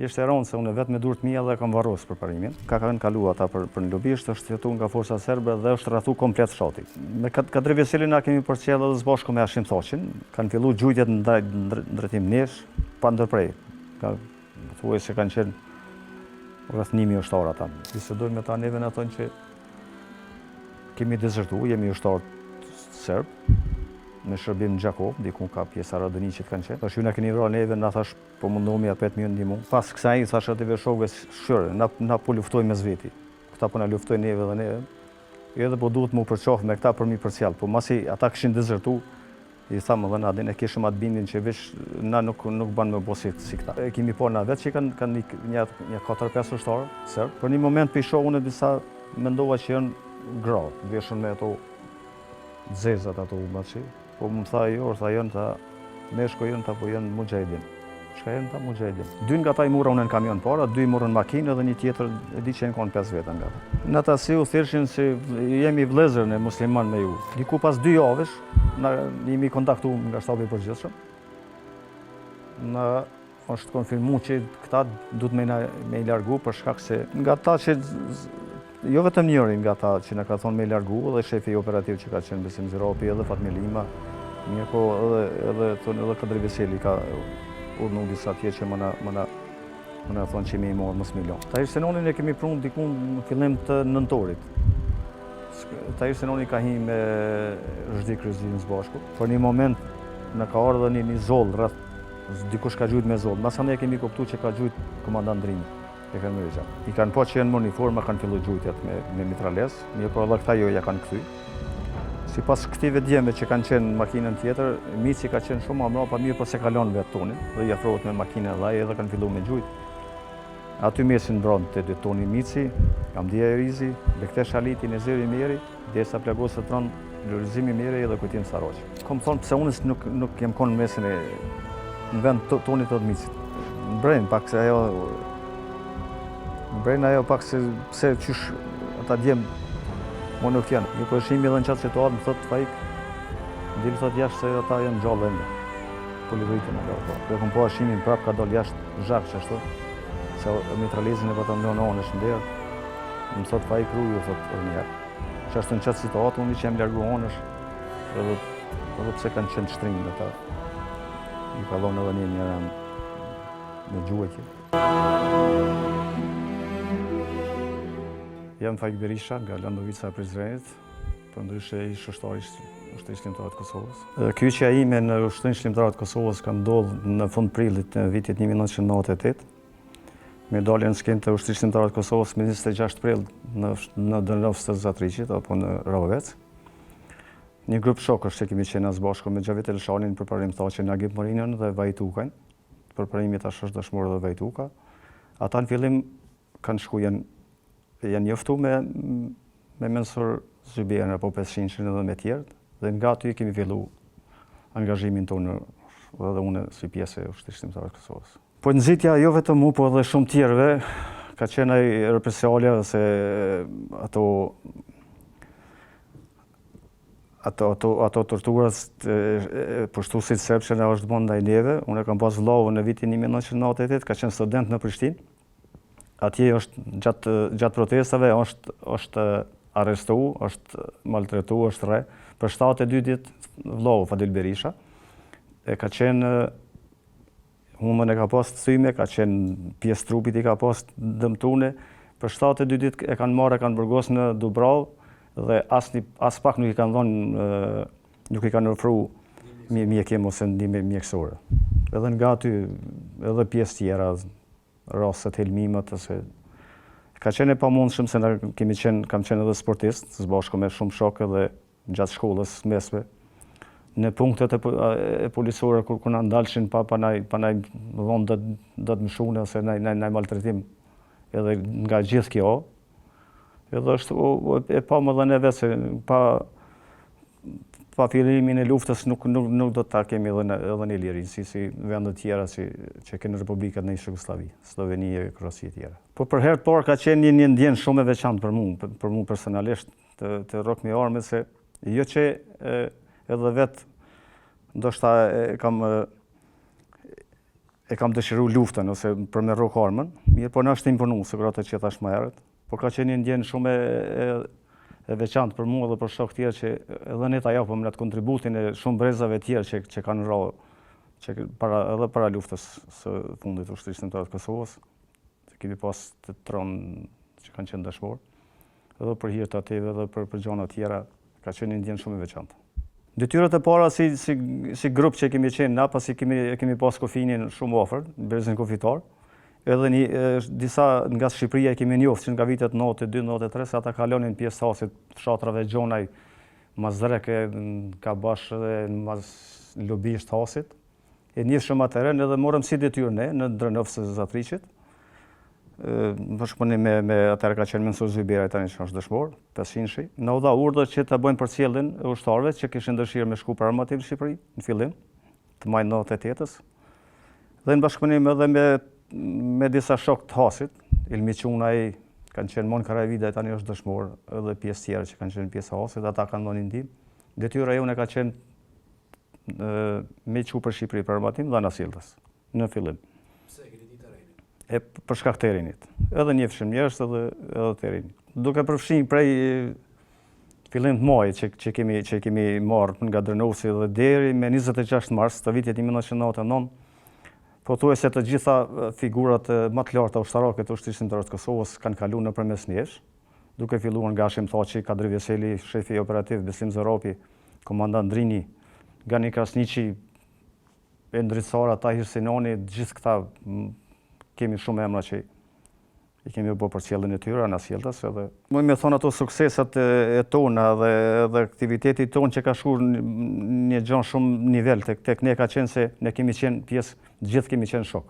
Ishte e rëndë se unë vetë me durët mia dhe kam varros për parimin. Ka kanë kalu ata për në lobisht, është jetu nga forca serbe dhe është rrethu komplet fshati. Me Kadri Veselin na kemi përcjellë edhe së bashku me Hashim Thaqin. Kanë filluar gjujtjet në drejtim nesh pa ndërprej. Ka thuaj se kanë qenë rreth 1000 ushtar ata. Bisedojmë me ta neve na thonë që kemi dezertuar, jemi ushtar serb. Në shërbim në Gjakov, diku ka pjesa Radoniqit kanë qenë. Tash ju na keni vrarë neve, na thash po mundohemi ja 5 milion ndihmu. Pas kësaj thash atyve shokëve, shqyre, na po luftojmë mes veti. Këta po na luftojnë neve dhe neve. Edhe po duhet mu përqof me këta për mi përcjell. Po masi ata kishin dezertu, i thamë dhe na din e kishim atë bindjen që veç na nuk ban me bosi si këta. E kemi po na vetë që kanë një 4-5 ushtarë serb. Për një moment për i shohun e disa mendova që janë gra, veshën me ato zezat ato maçi. Po më tha jo, janë ta meshko janë ta po janë mujahidin. Çka janë ta mujahidin? Dy nga ata i morën në kamion para, dy i morën në makinë dhe një tjetër e di që janë kon 5 veta nga ata. Në ata si u thjeshin se jemi vëllezër në musliman me ju. Diku pas 2 javësh na jemi kontaktuar nga shtabi i përgjithshëm. Na është konfirmuar që këta duhet me i largu për shkak se nga ata që jo vetëm njëri nga ata që na ka thonë me largu, edhe shefi operativ që ka qenë Besim Zirapi, edhe Fatmi Lima, mirë po edhe Kadri Veseli ka urdhëruar disa tjerë që më na thonë që me i morë mos milion. Tahir Senonin e kemi prunë diku në fillim të nëntorit. Tahir Senoni ka hi me Zhdi Kryzin së bashku. Për një moment na ka ardhur një zoll rreth, dikush ka gjujt me zoll. Masa ne kemi kuptuar që ka gjujt komandant Drimi. I kanë po që janë në uniforma, kanë fillu gjujtjet me mitrales, mirë po edhe këta jo ja kanë kthy. Sipas këtive djemve që kanë qenë në makinën tjetër, mici ka qenë shumë mbrapa, mirë po se kalon vetë tonin dhe i afrohet me makinën e dhaj edhe kanë fillu me gjujt. Aty mesin mbron te 2 toni mici, Hamdia Erizi, Bektesh Aliti, Nezeri Meri, Desa Plagosë Tron, Lorizimi Meri edhe Kujtim Saroqi. Kom thonë pse unë nuk jem kon në mesin e në vend tonit të micit. Brejnë pak se ajo Brejnë ajo pak se pse qysh ata djem mo nuk janë. Një po shihmi edhe në qatë situatë, më thotë Faik, dilë thotë jashtë se ata janë gjallë ende. Po lidhujtën e po. Dhe kom po shimin prap ka dollë jashtë zhak që ashtu, se mitralizin e po të mdonë onë është nderë. Më thotë Faik ruju, thotë edhe njerë. Që ashtu në qatë situatë, unë që jem largu onësh, edhe pse kanë qenë shtrinjë ata. Një kalon edhe njëra me gjuhetje. Jam Faik Berisha nga Landovica e Prizrenit, përndryshe ish ushtari i Ushtrisë Shlimtare të Kosovës. Kyçja ime në Ushtrinë Shlimtare të Kosovës ka ndodhur në fund prillit të vitit 1998. Me daljen në skenë të Ushtrisë Shlimtare të Kosovës me 26 prill në Dënlovës të Zatriqit apo në Ravovec. Një grup shokësh që kemi qenë së bashku me Xhavit Elshanin për parim Thaqin, Agip Morinën dhe Vajt Ukajn. Për parimi tash është dëshmor edhe Vajt Uka. Ata në fillim kanë shkuar janë njoftu me Mensur Zyberën apo Peshinçin edhe me tjerët, dhe nga aty kemi fillu angazhimin tonë edhe unë si pjesë e Ushtrisë Shlimtare të Kosovës. Po nxitja jo vetëm mu, po edhe shumë tjerëve, ka qenë ai represalja se ato torturat pushtuesit serb që na është bën ndaj neve. Unë kam pas vllavën në vitin 1998, ka qenë student në Prishtinë. Atje është gjatë protestave është arrestu, është maltretu, është rre. Për 72 ditë vllau Fadil Berisha e ka qenë humën e ka pas thyme, ka qenë pjesë trupit i ka pas dëmtune. Për 72 ditë e kanë marrë, kanë burgos në Dubrav dhe as pak nuk i kanë dhënë, nuk i kanë ofruar mjekje ose ndihmë mjekësore. Edhe nga aty edhe pjesë tjera rastet helmimet, se ka qenë e pamundshëm se kam qenë edhe sportist, së bashku me shumë shokë dhe gjatë shkollës mesme. Në punktet e policore kur na ndalshin pa na vonë do të mshune ose na maltretim edhe nga gjithë kjo. Edhe është e pa më dhe neve se pa fillimin e luftës nuk do ta kemi edhe një lirin, si vendet tjera që kenë republikat në Jugosllavi, Sloveni e Kroacia e tjera. Po për herë të parë ka qenë një ndjenjë shumë e veçantë për mua personalisht të rrok me armë, se jo që edhe vetë ndoshta e kam dëshiru luftën ose për me rrok armën, mirë po në është imponu, se kërata që thash më herët, por ka qenë një ndjenë shumë e veçantë për mua dhe për shok tjerë që edhe ne ta japëm në atë kontributin e shumë brezave tjerë që kanë rrallë edhe para luftës së fundit të ushtrisë ndërkombëtare të Kosovës, që kemi pas të tronë që kanë qenë dashmorë, edhe për hir të atyve edhe për gjëra të tjera, ka qenë një ndjenë shumë e veçantë. Detyrat e para si grup që kemi qenë na, pasi kemi pas kufinin shumë afër, brezin kufitar, edhe disa nga Shqipëria kemi njoftë që nga vitet 92-93, se ata kalonin pjesë hasit fshatrave Gjonaj, Mazreke, Kabash dhe Lubisht hasit. E njefshëm atëherë edhe morëm si detyrë ne në Drënovës së Zatriqit. Bashkëpunim me atëherë ka qenë Mensur Zybera, tani që është dëshmor, 500-shi. Na u dha urdhër që ta bëjmë përcjelljen e ushtarëve që kishin dëshirë me shku për armatim në Shqipëri, në fillim, të majnë 98-s. Dhe në bashkëpunim edhe me disa shok të hasit, Ilmi Qunaj, kanë qenë Mon Karajvida, tani është dëshmor, edhe pjesë tjera që kanë qenë pjesë hasit, ata kanë dhënë ndihmë. Detyra jone ka qenë me çu për Shqipëri për armatim dhe në sjelljes në fillim. Pse keni ditë të rinit? Për shkak të rinit. Edhe njefshëm njerëz edhe të rinit. Duke përfshin prej fillim të muajit që kemi marrë nga Drënosi dhe deri me 26 mars të vitit 1999, pothuajse të gjitha figurat më të larta ushtarake të ushtrisë ndërkombëtare të Kosovës kanë kaluar nëpërmes nesh, duke filluar nga Hashim Thaçi, Kadri Veseli, shefi operativ Beslim Zoropi, komandant Drini, Gani Krasniqi, Endrit Sara, Tahir Sinoni, gjithë këta kemi shumë emra që i kemi bërë përcjelljen e tyre në sjelljes edhe. Mund me thonë ato sukseset e tona dhe aktiviteti ton që ka shkuar një gjë shumë nivel tek ne ka qenë se ne kemi qenë pjesë, gjithë kemi qenë shok.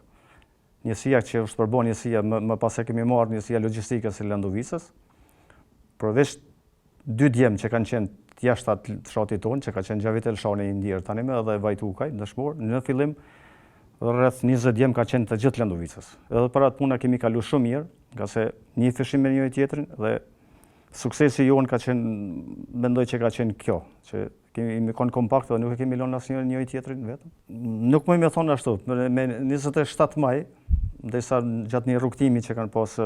Njësia që është përbën njësia, më pas e kemi marrë njësia logjistike së Landovicës, përveç 2 djemë që kanë qenë jashtë atë fshatit tonë, që ka qenë Gjavit Elshani i Ndirë tani me edhe Vajtukaj, dëshmor, në fillim rreth 20 djemë ka qenë të gjithë Landovicës. Edhe për atë puna kemi kalu shumë mirë, nga se njiheshim me njëri tjetrin dhe suksesi jonë ka qenë, mendoj që ka qenë kjo, që kemi qenë kompakt dhe nuk e kemi lënë asnjëri njëri tjetrin vetëm. Nuk më thon ashtu, me 27 maj, ndërsa gjatë një rrugtimi që kanë pas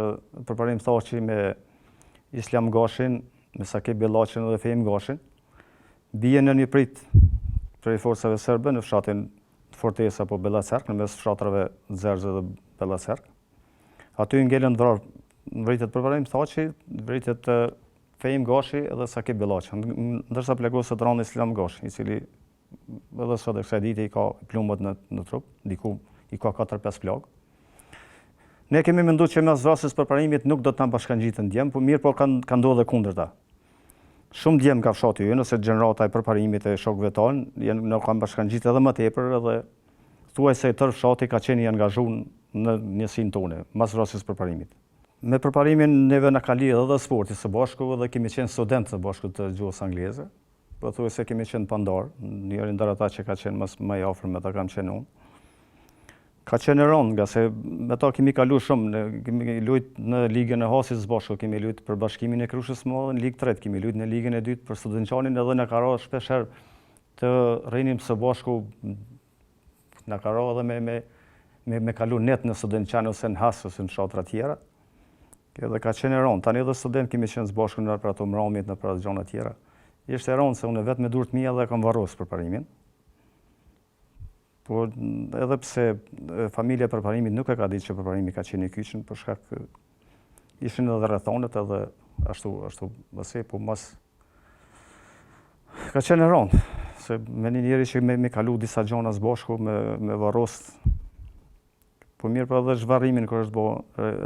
përparim Thaçi me Islam Gashin, me Sakep Bellaqin dhe Fejim Gashin, bie në një prit prej forcave serbe në fshatin Fortesa apo Bellacerk, në mes fshatrave Zerze dhe Bellacerk. Aty ngelen vrarë, vritet përparim Thaçi, vritet Fejim Gashi edhe Sakep Bellaqi, ndërsa plagosët rani Islam Gashi, i cili edhe sot e kësaj dite i ka plumbat në trup, diku i ka 4-5 plagë. Ne kemi menduar që mes vrasjes përparimit nuk do të na bashkangjitën djem, por mirë po ka ndodhur kundërta. Shumë djem ka fshati ynë, ose gjenerata e përparimit e shokëve tanë, në kanë bashkangjitë edhe më tepër edhe thuajse tërë fshati ka qenë i angazhuar në njësinë tonë, mas vrasjes përparimit. Me përparimin neve na ka lidhur edhe sporti së bashku dhe kemi qenë studentë së bashku të gjuhës angleze. Pothuajse kemi qenë pandar, njëri ndër ata që ka qenë më i afër me ta kam qenë unë. Ka qenë rënd, nga se me ta kemi kalu shumë, kemi lujt në ligën e hasit së bashku, kemi lujt për bashkimin e Krushës së Madhe, në ligë 3, kemi lujt në ligën e 2 për Studentçanin edhe në karo shpesher të rrinim së bashku, në karo edhe me kalu net në Studentçan ose në Has ose në fshatra tjera. Edhe ka qenë rënd, tani edhe student kemi qenë së bashku në për ato mramit, në për ato gjana tjera. Ishte rënd se unë vetë me durët mia dhe kam varrosur përparimin. Por edhe pse familja e përparimit nuk e ka ditë që përparimi ka qenë i kyçën, për shkak ishin edhe rrethonet edhe ashtu mëse, po mas ka qenë rënd, se me një njeri që me kalu disa gjona së bashku, me varros, po mirë për edhe zhvarrimin kër është bo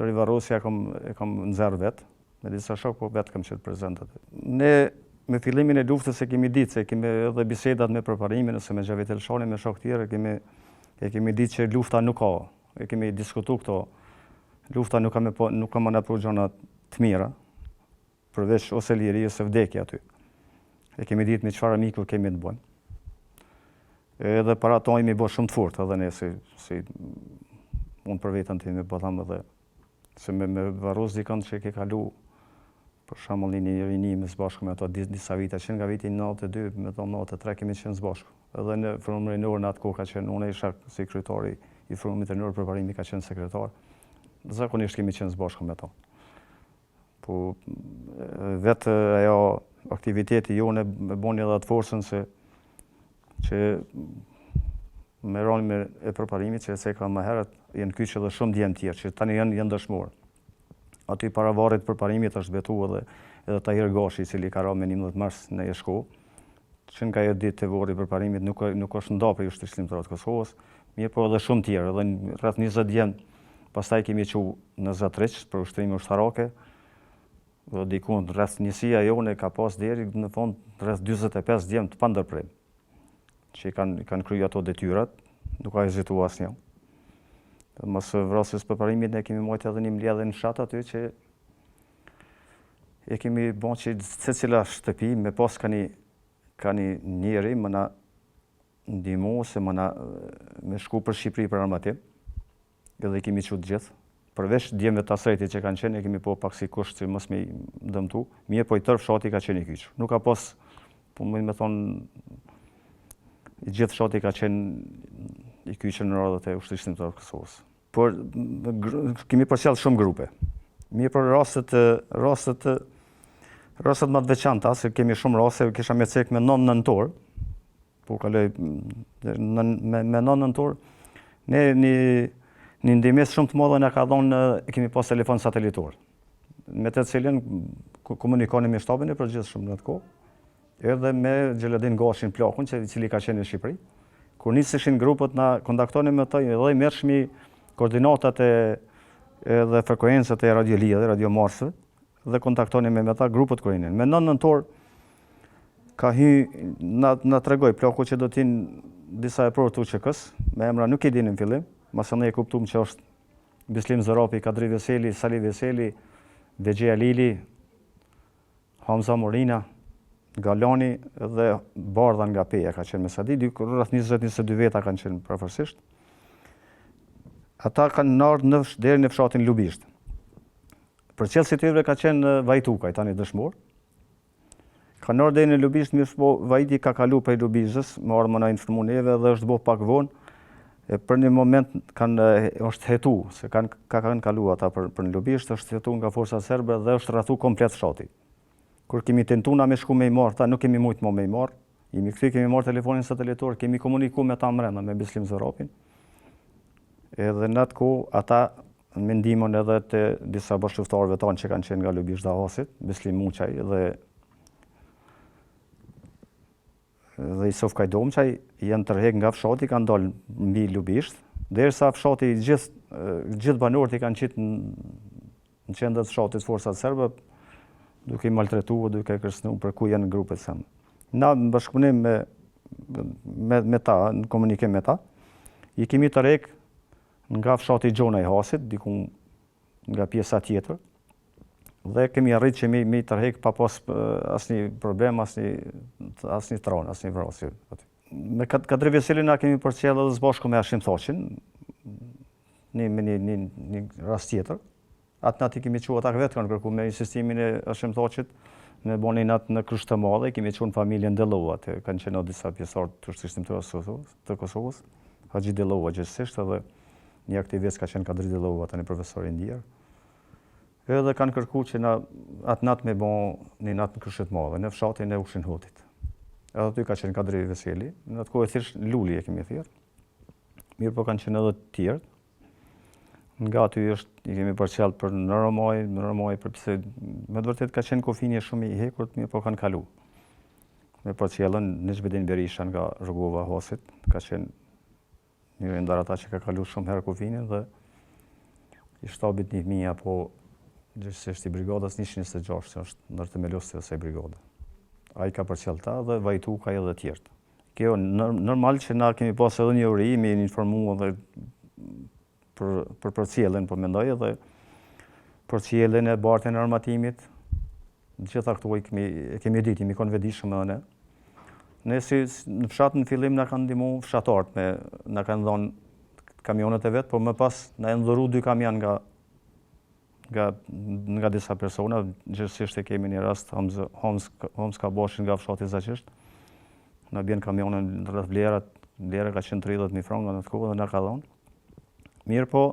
rivarrosja e kam nxerr vetë, me disa shok, po vetë kam qenë prezent atë. Ne me fillimin e luftës e kemi ditë, se kemi edhe bisedat me përparimin, ose me Gjavit Elshani, me shok tjerë, e kemi ditë që lufta nuk ka, e kemi diskutu këto, lufta nuk ka më në pru gjona të mira, përveç ose liri, ose vdekja aty. E kemi ditë me çfarë miku kemi të bëjmë. Edhe para to imi bo shumë të fort, edhe ne, si unë për vetën të imi, po thamë edhe, se me varros dikën që ke kalu, për shembull një rinim së bashku me ato disa vite, që nga viti 92, me to 93 kemi qenë së bashku. Edhe në frymërinor në atë kohë ka qenë unë isha si kryetari i frumit të nërë përparimi ka qenë sekretar. Zakonisht kemi qenë zbashku me ta. Po vetë ajo aktiviteti jone me boni edhe atë forcën që me rani e përparimit që e ka më herët jenë kyç edhe shumë djemë tjerë që tani janë dëshmorë. Aty para varrit përparimit është betu edhe Tahir Gashi, i cili ka ra me 11 mars në Jeshko, që nga ajo ditë të varrit përparimit nuk është nda për Ushtrisë Shlimtare të Kosovës, mirë po edhe shumë tjerë, edhe rreth 20 djemë. Pastaj kemi qu në Zatriç për ushtrime ushtarake, dhe dikun rreth njësia jone ka pas deri në fund rreth 45 djemë të pandërprim, që kanë kryer ato detyrat, nuk ka hezitu asnjë. Mos vrasjes përparimit ne kemi marrë edhe një mbledhje në fshat aty që e kemi bën që secila shtëpi me pas ka një njeri më na ndihmu se më na me shku për Shqipëri për armatim. Edhe kemi qut gjithë. Përveç djemve të asrejtit që kanë qenë, e kemi po pak si kusht që mos me dëmtu. Mirë po i tërë fshati ka qenë i kyç. Nuk ka pas, po më me thonë, i gjithë fshati ka qenë i kyç në radhët e Ushtrisë Shlimtare të Kosovës. Por kemi përcjell shumë grupe. Mirë për rastet më të veçanta, se kemi shumë raste, kisha me cek me 9 nëntor, po kaloj me 9 nëntor, ne një ndihmës shumë të madhe na ka dhënë, kemi pas telefon satelitor, me të cilin komunikonim me shtabin e përgjithshëm në atë kohë, edhe me Xheladin Gashin plakun, i cili ka qenë në Shqipëri. Kur niseshin grupet na kontaktonin me ta, edhe i merrshmi koordinatat edhe frekuencat e radiolia dhe radiomarsëve, dhe kontaktonim me ta grupet kur inin. Me 9 nëntor ka na tregoi plaku që do t'in disa e prorë të UÇK-s, me emra nuk i dinim fillim. Masa ne e kuptuam që është Bislim Zorapi, Kadri Veseli, Sali Veseli, Vexhia Lili, Hamza Morina, Galani dhe Bardha nga Peja ka qenë me Sadi, rreth 20-22 veta kanë qenë përfërsisht. Ata kanë ardhur deri në fshatin Lubisht. Përcjellësi i tyre ka qenë Vajtukaj, tani dëshmor. Kanë ardhur deri në Lubisht, mirë po Vajti ka kalu prej Lubizhës, më ardhmë na informu neve dhe është bërë pak vonë. Për një moment është hetu, se kanë kalu ata për në Lubisht, është hetu nga forcat serbe dhe është rrethu komplet fshati. Kur kemi tentuar me shku me i marrë, ta nuk kemi mujt me i marrë, jemi kthy, kemi marrë telefonin satelitor, kemi komunikuar me ta mrena, me Bislim Zorapin. Edhe në atë kohë, ata me ndihmën edhe të disa bashkëftarëve tanë që kanë qenë nga Lubisht Dahasit, Bislim Muçaj dhe Isuf Kajdomçaj, janë tërheq nga fshati, kanë dalë mbi Lubisht, derisa fshati gjithë banorët i kanë qitë në qendër të fshatit forcat serbe, duke i maltretuar, duke i kërcënuar për ku janë grupet serbe. Na në bashkëpunim me ta, në komunikim me ta, i kemi tërheq nga fshati Gjona i Hasit, diku nga pjesa tjetër, dhe kemi arrit që mi tërheq pa pas asnjë problem, asnjë tronë, asnjë vrasje. Me Kadri Veselin na kemi përcjell edhe së bashku me Hashim Thaçin, një rast tjetër. Atë natë kemi qenë ata vetë kanë kërkuar me insistimin e Hashim Thaçit, ne boni natë në Krysh të Madhe, kemi qenë familjen Dellova, kanë qenë disa pjesëtar të Ushtrisë Shlimtare të Kosovës, Haxhi Dellova gjithsesi, edhe një aktivist ka qenë Kadri Dellova, tani profesor i ndier. Edhe kanë kërkuar që na atë natë me bën një natë në Krysh të Madhe, në fshatin e Ushin Hutit. Edhe aty ka qenë Kadri Veseli, në atë kohë thjesht Luli e kemi thirr. Mirë po kanë qenë edhe të tjerë. Nga aty i kemi përcjell për në Romaj, përse me të vërtetë ka qenë kufinje shumë i hekurt, mirë po kanë kalu. Me përcjellën Nexhbedin Berisha nga Rrugova Hasit, ka qenë një ndar ata që ka kalu shumë herë kufinjen dhe i shtabit 1000 apo gjithsesi i brigadës 126, që është ndër themeluesi i asaj brigade. Ai ka përcjell ta dhe Vajtukaj edhe të tjerë. Kjo normal që na kemi pas edhe një uri, me informuar edhe për përcjelljen, po mendoj edhe përcjelljen e bartjen e armatimit. Gjitha këto e kemi ditë, mi kanë vetëdijshëm edhe ne. Ne si në fshat në fillim na kanë ndihmuar fshatarët, na kanë dhënë kamionet e vet, por më pas na janë dhuru 2 kamion nga disa persona, gjithsesi e kemi një rast Homs Kaboshin nga fshati Zaçisht. Na bën kamionin rreth vlera ka qenë 30.000 franka në atë kohë dhe na ka dhënë. Mirë po,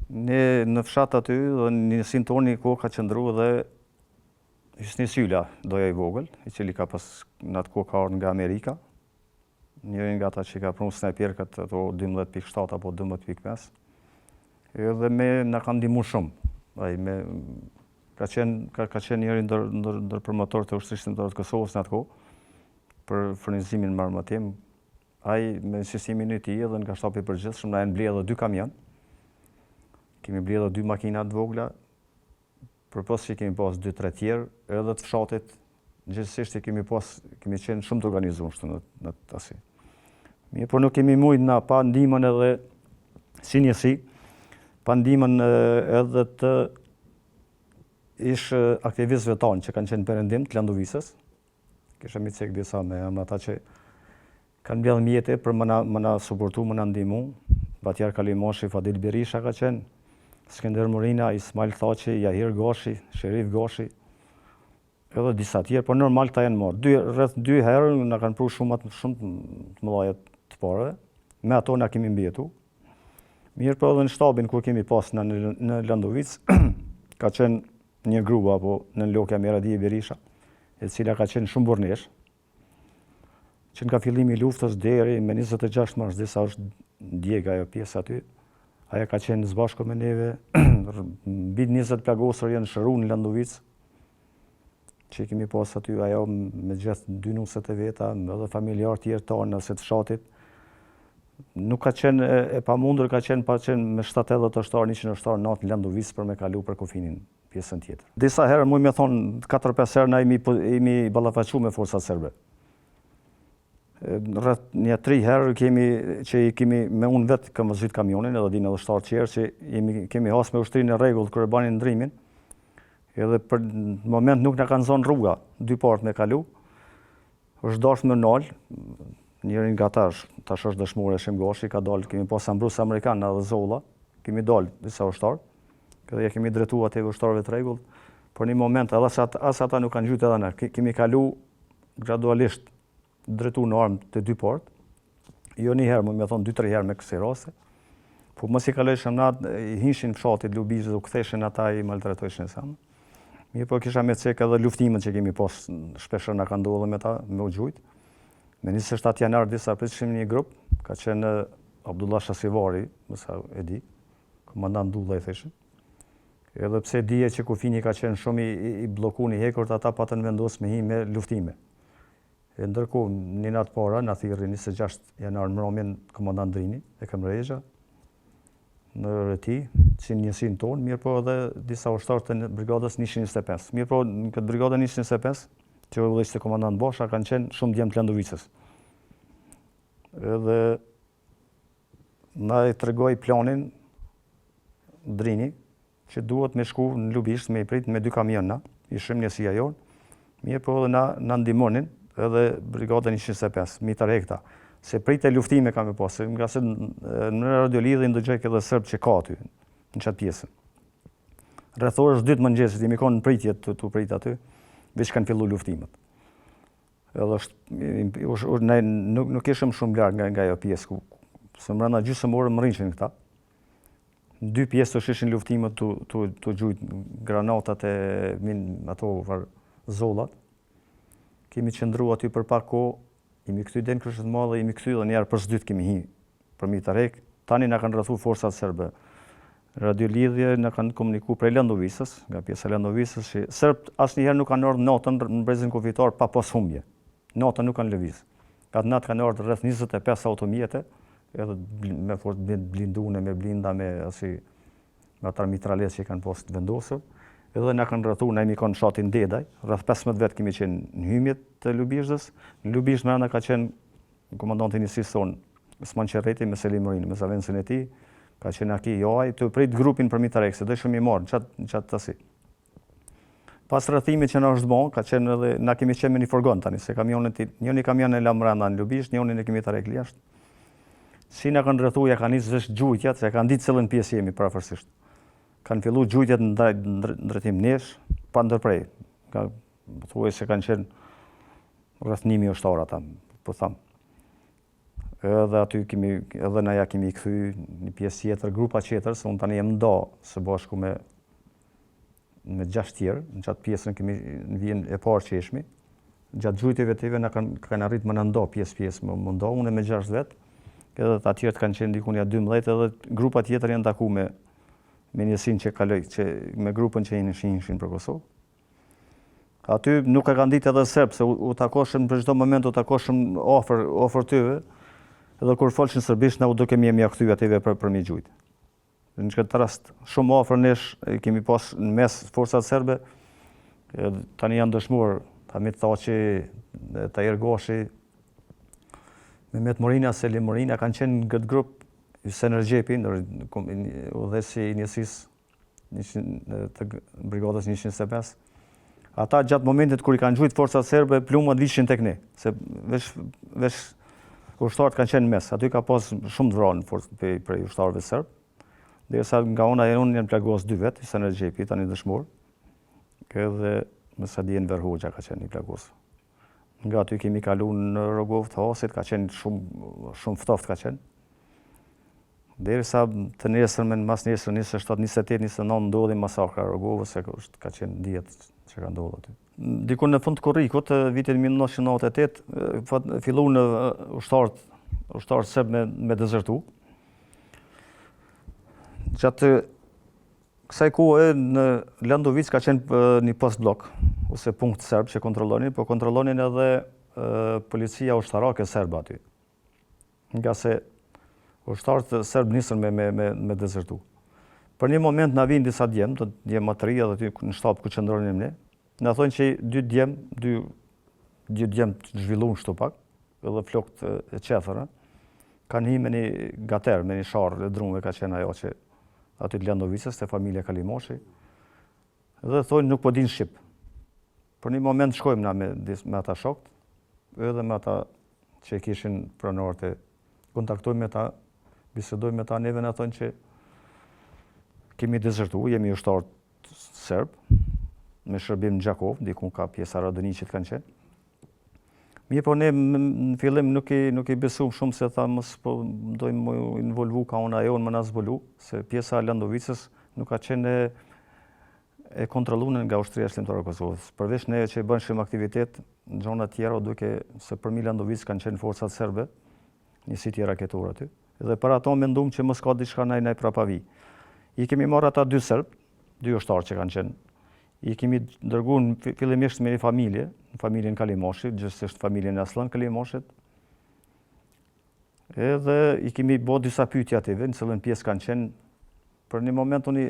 ne në fshat aty dhe një sintoni ko ka qëndru dhe Hysni Sylla, doja i vogël, i cili ka pas në atë ko ka orë nga Amerika. Njërin nga ta që ka prunë snajperkat ato 12.7 apo 12.5. Edhe me na ka ndihmu shumë. Ka qenë njëri ndër promotor të ushtrisë shqiptare të Kosovës në atë ko, për furnizimin në armatim. Ai me insistimin e tij edhe nga shtapi i përgjithshëm na e mbledh edhe 2 kamion. Kemi mbledh edhe 2 makina të vogla. Përpos që kemi pas 2-3 tjerë, edhe të fshatit, gjithsesi kemi qenë shumë të organizuar kështu në tasi. Mirë, por nuk kemi mujt na pa ndihmën edhe si njësi, pa ndihmën edhe të ish aktivistëve tanë që kanë qenë perëndim të Lëndovisës. Kisha mi cek disa me ata që kanë mbledh mjete për më na suportu, më na ndihmu. Batjar Kalimoshi, Fadil Berisha ka qenë, Skender Murina, Ismail Thaçi, Jahir Gashi, Sherif Gashi, edhe disa tjerë, por normal ta janë marrë. Rreth 2 herë na kanë pru shumë të mëdha të parave, me ato na kemi mbjetu. Mirë po edhe në shtabin ku kemi pas në Lëndovicë, ka qenë një grua apo në Lokja Meradi Berisha, e cila ka qenë shumë burnesh, që nga fillimi i luftës deri me 26 mars, disa është djega ajo pjesë aty. Aja ka qenë zbashku me neve, mbi 20 plagosur janë shëru në Lëndovicë, që kemi pas aty ajo me gjithë 2 nuset e veta, edhe familjar tjerë tanë nëse të fshatit. Nuk ka qenë e pamundur, ka qenë me 70 ushtarë, 100 ushtarë natë në Lëndovicë për me kalu për kufinin pjesën tjetër. Disa herë muj me thonë 4-5 herë na imi ballafaqu me forcat serbe. Rreth një 3 herë që kemi me unë vetë kam vëzit kamionin edhe dinë edhe shtarë qerë që kemi has me ushtrinë e rregull kërë banin ndrimin, edhe për moment nuk na kanë zonë rruga 2 partë me kalu, është dash me nalë, njërin nga tash është dëshmore Shim Gashi, ka dalë, kemi pas ambrus Amerikan edhe Zolla, kemi dalë disa ushtarë, edhe ja kemi dretu atë ushtarëve të rregull, por një moment edhe as ata nuk kanë gjujtë edhe na, kemi kalu gradualisht dretu në armë të 2 partë, jo një herë, me thonë 2-3 herë me kësi raste, po mos i kalojshëm natë, i hinshin fshatit lubizët, u ktheshin ata i maltretojshin e samë. Mirë po kisha me cek edhe luftimet që kemi pas shpeshër na ka ndodhur me ta, me u gjujt. Me 27 janar disa pritshim një grup, ka qenë Abdullah Shasivari, mësa e di, komandant Dulla i theshin. Edhe pse dije që kufini ka qenë shumë i blokun i hekurt, ata patën vendos me hi me luftime. E ndërkohë, një natë para, na thirrri 26 janar mbrëmjen komandant Drini e Këmrejgja, në Reti, si njësin tonë, mirë po edhe disa ushtarë të brigadës 125. Mirë po në këtë brigadë 125, që u ishte komandant Basha, kanë qenë shumë djemë të Lëndovicës. Edhe na i tregoj planin Drini, që duhet me shku në Lubisht, me i prit me 2 kamiona, ishim njësia jonë, mirë po edhe na ndihmonin, edhe brigadën 125, mitar hekta. Se prit e luftime kam e pasë, nga se në radiolidhe ndëgjek edhe sërbë që ka aty, në qatë pjesën. Rreth orës 2 të mëngjesit, imi konë në pritje të prit aty, veç kanë fillu luftimet. Edhe nuk ishëm shumë largë nga jo pjesë, se mrena gjysëm orë më rrinshin këta. 2 pjesë të shishin luftimet të gjujt granatat e ato zollat. Kemi qëndru aty për pak kohë, imi këty den Kërshët Madhe, imi këty dhe njerë për s'dyt kemi hi për Mitarek. Tani na kanë rrethu forcat serbe. Radiolidhje na kanë komuniku prej Lëndovisës, nga pjesa Lëndovisës, që serbt asnjëherë nuk kanë ardhur natën në brezin kufitar pa pas humbje. Natën nuk kanë lëviz. Atë natë kanë ardhur rreth 25 automjete, edhe me fort blindune, me blinda, me ata mitralet që kanë pas të vendosur. Edhe na kanë rrethu, na imi kanë shatin Dedaj, rreth 15 vetë kemi qenë në hymjet të Lubishtës. Në Lubisht mrena ka qenë komandanti njësisë tonë, Osman Qerreti me Selim Murinë, me zavencën e tij, ka qenë Aki Joaj, të prit grupin për Mitarek, se dhe shumë i marë në qatë tësi. Pas rrethimit që na është bon, ka qenë edhe, na kemi qenë me një furgon tani, se njëni kamion e la mrena në Lubisht, njëni në kemi Mitarek jashtë. Si na kanë rrethu, ja kanë nisë vesh gjujtjat, se kanë ditë cëllën pjesë jemi parafërsisht. Kanë fillu gjujtjet në drejtim nesh, pa ndërprej. Thuaj se kanë qenë rreth 1000 ushtarë ata, po tham. Edhe aty edhe na ja kemi kthy një pjesë tjetër, grupa tjetër, se unë tani jam ndo së bashku me 6 tjerë, në qatë pjesën në vjen e parë që ishmi. Gjatë gjujtjeve të tjeve na kanë arrit më në ndo pjesë më ndo, unë me 6 vetë, edhe të atjerët kanë qenë dikun ja 12, edhe grupa tjetër janë taku me njësin që kaloj, me grupën që ishin për Kosovë. Aty nuk e kanë ditë edhe serb, se u takoshëm për çdo moment, u takoshëm ofër tyve, edhe kur folshin serbisht, na u do kemi jemi akthy ative për mi gjujt. Në këtë rast, shumë ofër nesh kemi pas në mes forcat serbe, tani janë dëshmuar Hamit Thaçi, Tajer Goshi, Mehmet Morina, Selim Morina, kanë qenë në këtë grup, Sener Gjepi, udhëheqësi i njësisë të brigadës 125. Ata gjatë momentit kur i kanë gjujt forcat serbe, plumat vishin tek ne, se veç ushtarët kanë qenë në mes. Aty ka pas shumë të vranë për ushtarëve serb. Derisa nga ona e unë janë plagos 2 vetë, Sener Gjepi, tani dëshmor, edhe Mësadien Verhoxha ka qenë një plagos. Nga aty kemi kalu në Rogov të Hasit, ka qenë shumë ftoft ka qenë. Derisa të nesërmen, mas nesër, 27-28-29 ndodhi masakra Rogovës, se ka qenë dijet që ka ndodhë aty. Dikun në fund të korrikut, vitin 1998, fillu në ushtarët serb me dezertu. Gjatë kësaj kohë në Landovic ka qenë një post-blok, ose punkt serb që kontrollonin, po kontrollonin edhe policia ushtarake serbe aty. Nga se ushtarët serb nisën me dezertu. Për një moment na vinë disa djemë, djemë të ri edhe aty në shtap ku qëndronim ne, na thonë që dy djemë të zhvilluan kështu pak, edhe flokët e qethëra, kanë hi me një gater, me një sharë e drume ka qenë ajo që aty të Landovicës, të familja Kalimoshi, dhe thonë nuk po din shqip. Për një moment shkojmë na me ata shokt, edhe me ata që kishin pronarët, kontaktojmë me ta, bisedojmë me ta, neve na thonë që kemi dezertu, jemi ushtarët serb, me shërbim në Gjakov, dikun ka pjesa Radoniqit kanë qenë. Mirë po ne në fillim nuk i besum shumë se tha mos po dojmë më involvu ka ona e onë më na zbulu, se pjesa Landovicës nuk ka qenë e kontrolluar nga ushtria shlimtare e Kosovës. Përveç ne që bënshim aktivitet në zona tjera, duke se përmi Landovicë kanë qenë forcat serbe, njësi tjera raketor aty. Dhe për ato mendum që mos ka diçka naj prapavi. I kemi marrë ata 2 serb, 2 ushtarë që kanë qenë. I kemi dërguar fillimisht me një familje, në familjen Kalimoshi, gjithsesi familjen e Aslan Kalimoshit. Edhe i kemi bërë disa pyetje ative, në cilën pjesë kanë qenë. Për një moment unë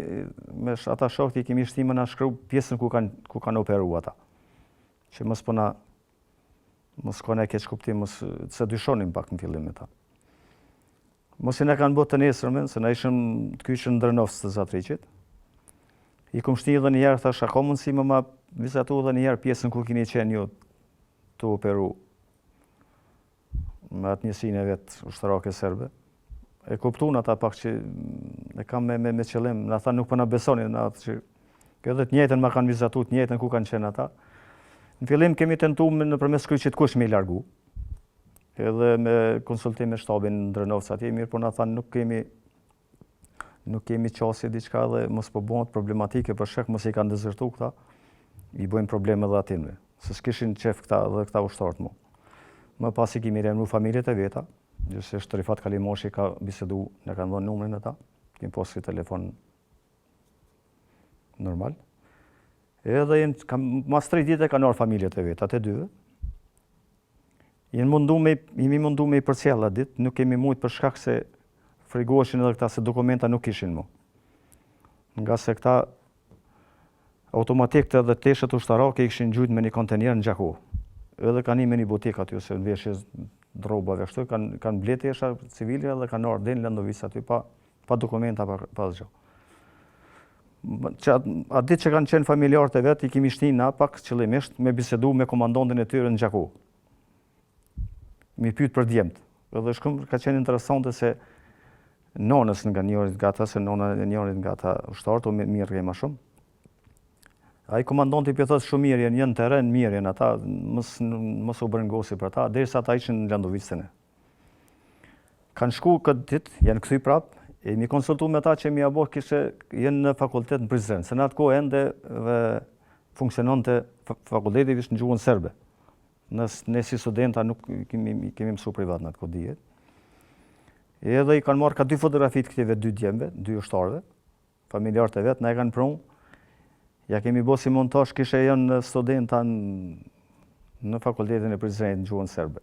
me ata shokët i kemi shtimë na shkruaj pjesën ku kanë operuar ata. Që mos ka ne keq kuptim, mos se dyshonim pak në fillim me ta. Mos i na kanë bërë të nesërmen, se na ishim të kyçën Drnovës të Zatriqit. I kom shti edhe njëherë, thash, a ka mundësi më ma vizatu edhe njëherë pjesën ku kini qenë ju të operu me atë njësinë e vetë ushtarake serbe. E kuptun ata pak që e kam me qëllim, në tha nuk për në besonin, edhe të njëjtën ma kanë vizatu, të njëjtën ku kanë qenë ata. Në fillim kemi tentu në përmes kryqit kush me i largu, edhe me konsultim me shtabin në Drnovës atje, mirë, por në tha nuk kemi qasje diçka dhe mos po bëhet problematike për shkak mos i kanë dezertu këta, i bëjmë probleme edhe atinve, se s'kishin qef këta dhe këta ushtarët mu. Më pas i kemi remru familjet e veta, gjithsesi Rifat Kalimoshi ka bisedu, ne kanë dhënë numrin e ta, kemi posë telefon normal. Edhe mas 3 ditë kanë orë familjet e veta, të dyve. Jemi mundu me i përcjell atë ditë, nuk kemi mujt për shkak se frigoheshin edhe këta se dokumenta nuk ishin mu. Nga se këta automatik të edhe teshët ushtarake i kishin gjujt me një kontenjer në Gjakov. Edhe kanë me një butik aty, se në veshje drobave ashtu, kanë blet tesha civile dhe kanë orë den Landovicë aty pa dokumenta, pa zgjo. Atë ditë që kanë qenë familjarët e vetë, i kemi shti na pak qëllimisht me bisedu me komandantin e tyre në Gjakov. Mi pyet për djemt. Edhe shkum ka qenë interesante se nonës nga njërit nga ta, se nona e njërit nga ta ushtarët, o mirë ke ma shumë. Ai komandanti pjethës shumë mirë, jenë në teren mirë, jenë ata, mos u bërëngosi për ta, derisa ata ishin në Landovicën e. Kanë shku këtë ditë, janë kthy prapë, e mi konsultu me ta që mi abo jenë në fakultet në Prizren, se në atë kohë ende funksionon të fakulteti vishë në gjuhën serbe. Ne si studenta nuk kemi mësu privat në atë kohë dijet. Edhe i kanë marrë ka 2 fotografit këtive 2 djemve, 2 ushtarëve, familjarët e vetë, na e kanë prunë. Ja kemi bo si montash, kishe janë studenta në fakultetin e Prizrenit në gjuhën serbe.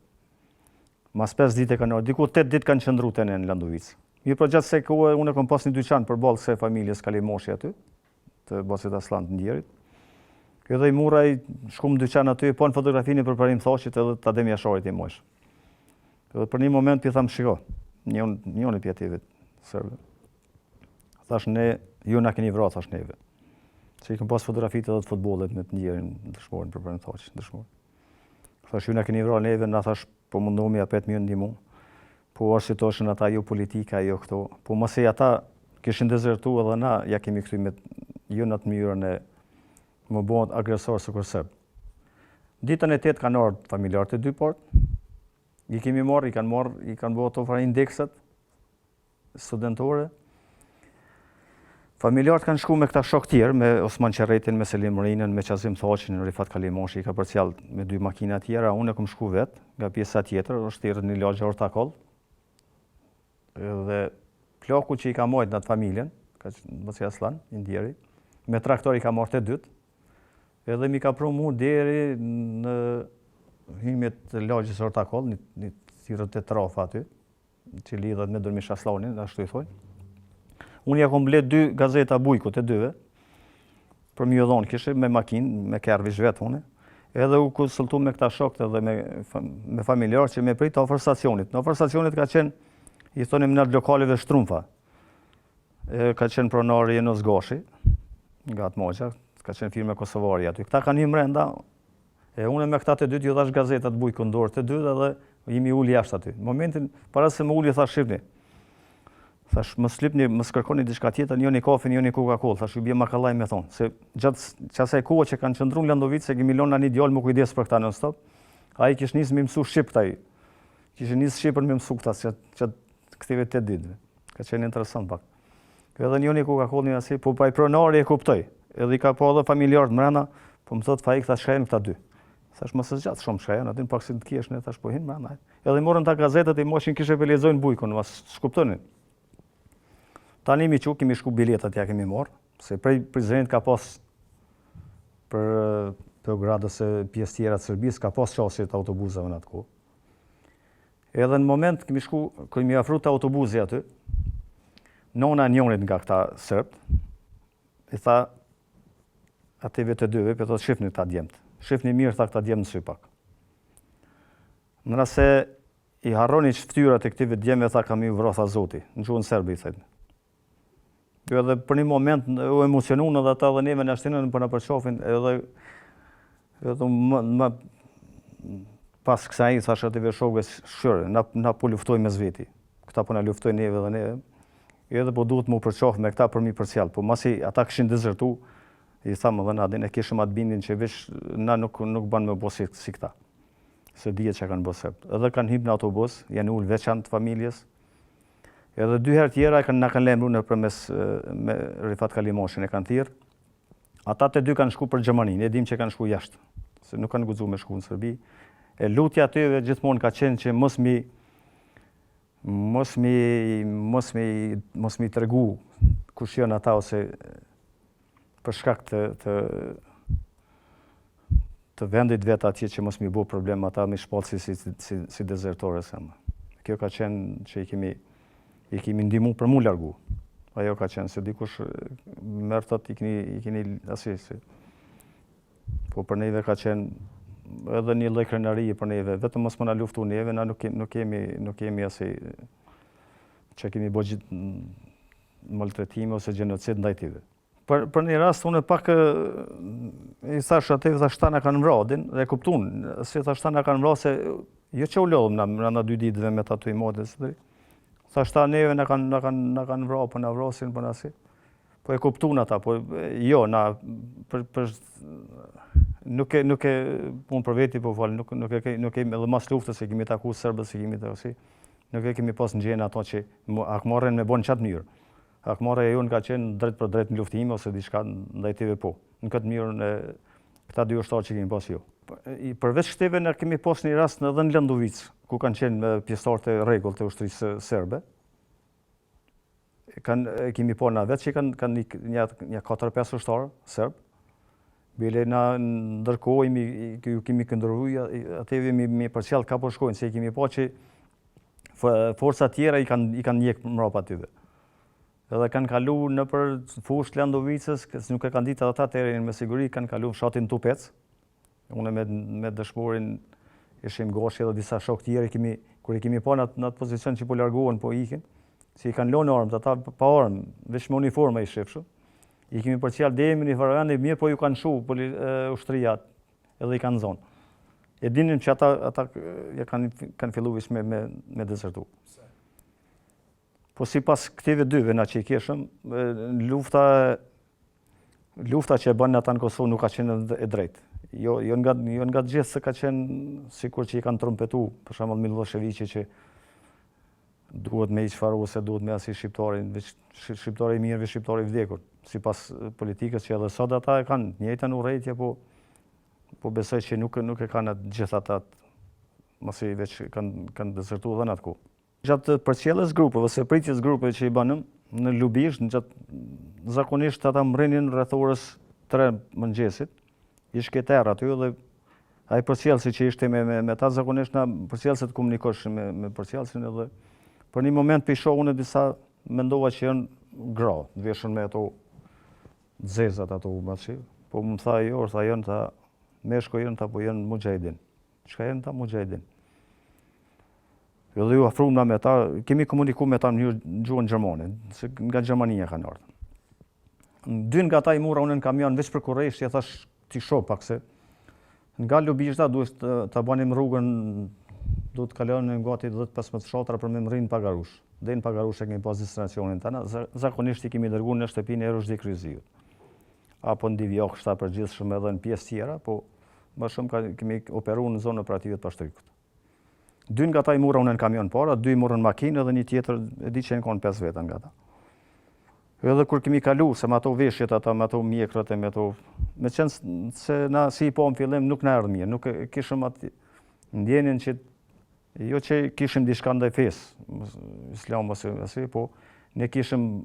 Mas 5 ditë e kanë orë, diku 8 ditë kanë qëndru të në Landovicë. Mi për gjatë se kohë, unë e kom pas një dyqan për balë se familjes Kalimoshi aty, të Basit Aslan të Ndjerit. Edhe i muraj, shkum dyqan aty, po në fotografinë për parim thoqit edhe të Adem Jasharit i mosh. Edhe për një moment pi tham shiko, njën e pjetive sërbe. Thash ne, ju na keni vra, thash neve. Se i kom pas fotografitë edhe të futbolit me të Ndjerin dëshmorin për parim thoqit, dëshmorin. Thash ju na keni vra neve, na thash po mundohemi apet mjë ndimu. Po arsitoshën ata jo politika, jo këto. Po mëse ata kishin dezertu edhe na ja kemi këty me jo në të mënyrën e më bëhet agresor së kërësëb. Ditën e 8 kanë ardhur familjarët e 2 port. I kemi marrë, i kanë bëhet të fara indekset studentore. Familjarët kanë shku me këta shok tjerë, me Osman Qerretin, me Selim Rinën, me Qazim Thoqin, Rifat Kalimoshi, i ka përcjall me 2 makina tjera, unë e kom shku vetë, nga pjesa tjetër, është tjerë një lagje Ortakoll. Dhe plaku që i ka mojt në atë familjen, Basit Aslan, i Ndjeri, me traktor i ka marrë të dytë, edhe mi ka pru mu deri në hymjet të lagjës Ortakoll, një thirët e trafa aty, që lidhet me Durmish Aslanin, ashtu i thoj. Unë ja kom blet 2 gazeta bujku të 2-ve, për mjë dhonë kishe, me makinë, me kervish vetë une, edhe u konsultu me këta shokët edhe me familjarë që me prit ofër stacionit. Në ofër stacionit ka qenë, i thonim në lokalive Shtrumfa, ka qenë pronari Enos Gashi, nga atë moqa, ka qenë firme Kosovari aty. Këta kanë një mrenda, e une me këta të 2 ju dhash gazetat bujku në dorë të 2 dhe jemi uli jashtë aty. Momentin, para se më uli, thash shqipni. Thash, më slipni, më skërkoni diçka tjetër, njoni kafe, njoni Coca-Cola, thash, ju bje makallaj me thonë. Se gjatë qasaj kohë që kanë qëndru në Landovicë, se kemi lonë në një djallë më kujdes për këta non-stop, a i kish nisë me mësu Shqip këta i. Kishë nisë Shqipër me mësu këta, që këtive 8 ditëve. Ka qenë interesant pak. Edhe njoni Coca-Cola një asi, po pa i pronari e kuptoj. Edhe i ka po edhe familjarët mrena, po më thot fa i këta shkajen këta 2. Thash, më së gjatë shumë shkajen, atin pak si të kjeshne, thash, po hinë mrena. Edhe i morën ta gazetet, i moshin kishe pe lexojnë bujkun, mas shkuptonin. Tani mi që kemi shku biletat ja kemi morë, se prej Prizrenit ka pas për Beogradës e pjesë tjera të Serbisë, ka pas qasjet autobusave në atë kohë. Edhe në moment kemi afru të autobuzi aty, nona njonit nga këta sërbë, i tha ative të 2-ve, për të shifni këta djemët. Shifni mirë, tha këta djemë në sy pak. Nëse i harroni që ftyrat e këtive djemëve, tha kam i vrotha zoti, në gjuhën serbe i thejnë. Edhe për një moment u emocionun edhe ata dhe neve në ashtinën për në përqofin, edhe më pas kësaj, thash ative shokëve shërë, na po luftoj me zveti. Këta po na luftoj neve dhe neve. Edhe po duhet mu përqof me këta për mi përcjall. Po masi ata këshin dezertu, i thamë dhe na din e kishëm atë bindin që vish na nuk ban me bo si këta. Se dijet që kanë bo sërbë. Edhe kanë hip në autobus, janë ullë veçantë familjes. Edhe 2 herë tjera na kanë lemru në përmes me Rifat Kalimoshin e kanë thirrë. Ata të 2 kanë shku për Gjermaninë, e dim që kanë shku jashtë, se nuk kanë guxuar me shku në Serbi. E lutja atyve gjithmonë ka qenë që mos mi tregu kush janë ata ose për shkak të vendit vet atje që mos mi bëu problem ata me shpallësi si dezertore sama. Kjo ka qenë që i kemi ndihmu për mu largu. Ajo ka qenë se dikush merr thot i keni asi si. Po për neve ka qenë edhe një lloj krenarie për neve, vetëm mos më na luftu neve, na nuk kemi asi që kemi bërë gjithë maltretime ose gjenocid ndaj tyre. Për një rast, unë pak i thash atë, thash ta na kanë vrarë, dhe kuptun, se thash ta na kanë vrarë se jo që u lodhëm na 2 ditëve me ta të imodës. Thash ta neve na kanë vrarë, po na vrasin, po na si. Po e kuptun ata, po jo, na nuk e punë për veti, po falë, nuk kemi edhe mas luftës se kemi taku serbët, se kemi të osi. nuk e kemi pas në gjenë ato që akmarrën me bon qatë mënyrë. Akmarrja jonë ka qenë drejt për drejt në luftime ose diçka ndaj tyre po. Në këtë mënyrë në këta dy ushtarë që kemi pas jo. Përveç këteve ne kemi pas një rast edhe në Lëndovic, ku kanë qenë pjesëtarë të rregullt të ushtrisë serbe. Kemi po na vetë që kanë një 4-5 ushtarë serb. Bile na ndërkohë kemi këndërruar atëve me përcjell ka po shkojnë, se kemi po që forca tjera i kanë njek mbrapa atyve. Edhe kanë kalu në për fushë Lëndovicës, se nuk e kanë ditë ata terrenin me siguri, kanë kalu fshatin Tupec. Unë me dëshmorin ishim Goshi edhe disa shokë tjerë, kur i kemi po në atë pozicion që po largohen, po ikin, si i kanë lënë armët, ata pa armë, veç me uniforma i shefshëm. I kemi përcjell deri në një farë mirë, po ju kanë shu ushtria edhe i kanë zonë. E dinin që ata kanë fillu vish me dezertu. Po si pas këtive dyve na që i keshëm, lufta që e bënë ata në Kosovë nuk ka qenë e drejtë. Jo nga gjithë se ka qenë sikur që i kanë trumpetu, për shembull Miloševići që duhet me i çfarë ose duhet me asi shqiptarin, shqiptari i mirë ve shqiptari i vdekur. Sipas politikës që edhe sot ata e kanë njëjtën urrëtie, po besoj që nuk e kanë gjithë ata, mos i veç kanë dezertuar edhe në atë kohë. Gjatë përcjelljes grupeve ose pritjes grupeve që i banëm në Lubisht, zakonisht ata mrinin rreth orës 3 mëngjesit, i shketer aty dhe ai përcjellsi që ishte me ta zakonisht na përcjellse të komunikosh me përcjellsin edhe për një moment pisho unë disa mendova që janë gra, veshën me ato zezat ato maçi, po më tha jo, janë ta meshko janë ta po janë mujahidin. Çka janë ta mujahidin? Edhe ju afruam me ta, kemi komunikuar me ta në gjuhën gjermane, se nga Gjermania kanë ardhur. Dy nga ata i mura unë në kamion veç për kurresh, ja thash ti shoh pak se nga Lubishta duhet ta banim rrugën, duhet të kalonim gati 10-15 fshatra për me rrinë Pagarush. Deri në Pagarush e kemi pas destinacionin tana, zakonisht i kemi dërguar në shtëpinë e Erozhdi Kryziut. Apo në Divjok, shta përgjithshëm edhe në pjesë tjera, po më shumë kemi operuar në zonë operative të Pashtrikut. Dy nga ata i mura unë në kamion para, 2 i murën makinë edhe një tjetër e di që kanë 5 veta nga ata. Edhe kur kemi kalu, se me ato veshjet ata, me ato mjekrët e me ato... Me qenë se na si po në fillim nuk na erdhë mirë, nuk kishëm atë ndjenin që... Jo që kishim diçka ndaj fesë, islam ose po ne kishim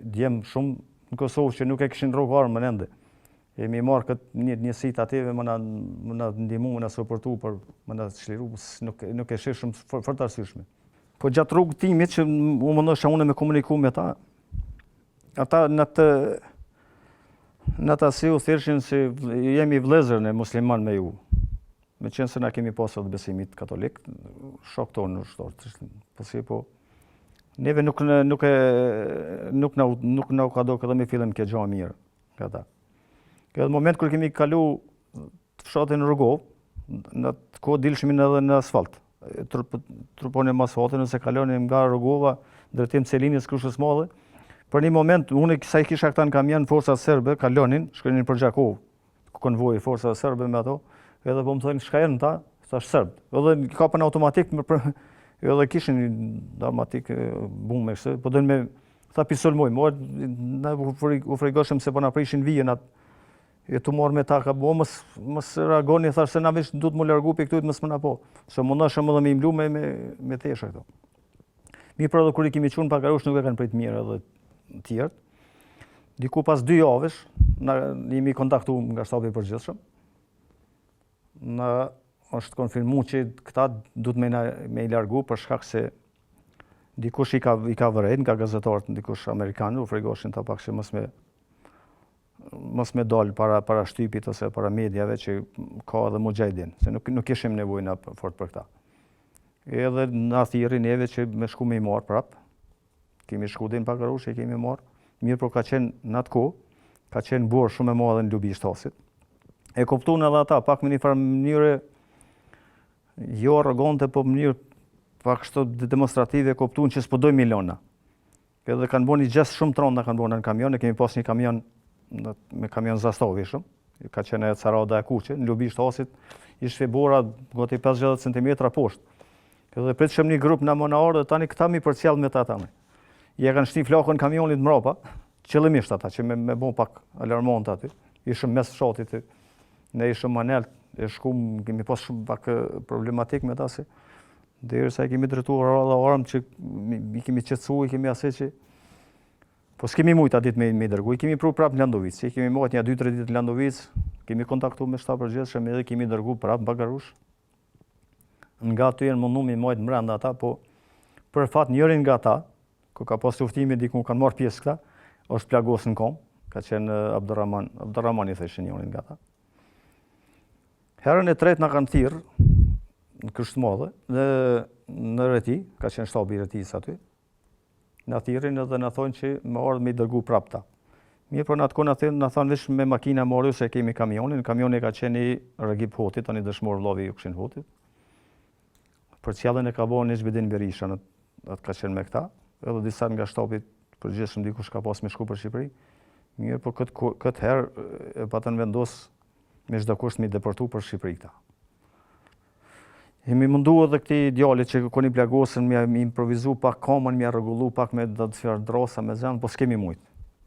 djem shumë në Kosovë që nuk e kishin rrugë armën ende. E mi marrë këtë njësit ative, më na ndihmu, më na suportu, për më na çliru, nuk e sheshëm fort arsyeshme. Po gjatë rrugëtimit që u mundosha unë me komuniku me ta, ata në atë si u thjeshin se jemi vëllezër në musliman me ju. Me qenë se na kemi pasur edhe besimit katolik, shok tonë në shtorë. Po neve nuk na ka do këtë me fillim kjo gjë mirë nga ta. Këtë moment kër kemi kalu të fshatin në Rugov, në atë kohë dilshmin edhe në asfalt. Truponim asfaltin nëse kalonim nga Rugova, drejtim Celinjes Krushës Madhe. Për një moment, unë sa i kisha këta në kamjan, forcat serbe kalonin, shkrenin për Gjakov, konvoj forcat serbe me ato, edhe po më thojnë, shka jenë ta, thash serb. Edhe kapën automatik, edhe kishin automatik bume, po dojnë me, tha pisolmoj, na u frigoshem se po na prishin vijen atë, e të morë me ta ka bo, mës reagoni, thash se na veç du të më largu për këtujt, mës më na po. Se më nëshëm edhe me imlu me tesha këto. Mi për edhe kur i kemi qunë Pagarush nuk e kanë prit mirë edhe tjertë. Diku pas 2 javësh, jemi kontaktu nga shtapi përgjithshëm. Na është konfirmu që këta du të me i largu për shkak se dikush i ka vërejt nga gazetarët, dikush Amerikanë, u frigoshin ta pak që mos me dalë para shtypit ose para medjave që ka edhe mujahidin, se nuk kishim nevojë fort për këta. Edhe na thirrin neve që me shku me i marë prap. Kemi shku dhe në Pagarush, e kemi marë. Mirë, por ka qenë në atë kohë, ka qenë burë shumë e madhe në Lubishtasit. E kuptuan edhe ata, pak me një farë mënyre jo arrogante, po mënyrë pak kështu demonstrative, e kuptuan që s'po dojnë milona. Edhe kanë bërë një gjest shumë tronda kanë bërë në kamion, e kemi pas një kamion me kamion zastovi shumë, ka qenë e Carada e Kuqe, në Lubishtasit ishte bora gati 50 cm poshtë. Edhe pritshëm një grup në Monar dhe tani këta mi përcjell me ta tani. Ja kanë shti flakën kamionit mrapa, qëllimisht ata që me bon pak alarmont aty. Ishëm mes fshatit, ne ishëm manelt, kemi pas shumë pak problematik me ta se derisa e kemi drejtuar orëm që i kemi qetësu, i kemi asaj që po s'kemi mujt atë ditë me dërgu, i kemi pru prapë në Landovic, i kemi marrë një 2-3 ditë në Landovic, kemi kontaktu me shtab përgjithshëm edhe kemi dërgu prapë në Bagarush. Nga aty janë mundu mi majtë mbrenda ata, po për fat njërin nga ata, ku ka pas luftimi diku kanë marrë pjesë këta, është plagos në kom, ka qenë Abdurrahman i theshin njërin nga ata. Herën e tretë na kanë thirrë në Kështu Madhe, në Reti, ka qenë shtabi i Retis aty. Na thirrin edhe na thonë që më ardh me i dërgu prapë ta. Mirë, por në atë kohë na thonë veç me makina morë se kemi kamionin. Kamioni ka qenë i Regip Hotit, tani dëshmor vllavi i Ukshin Hotit. Për cjellën e ka bërë Nezhbedin Berisha, atë ka qenë me këta. Edhe disa nga shtabi përgjithshëm dikush ka pas me shku për Shqipëri. Mirë, por këtë herë e patën vendos me çdo kusht me deportu për Shqipëri këta. Jemi mundu edhe këti djalit që koni plagosën, mi improvizu pak kamën, mi rregullu pak me drosa me zënë, po s'kemi mujt.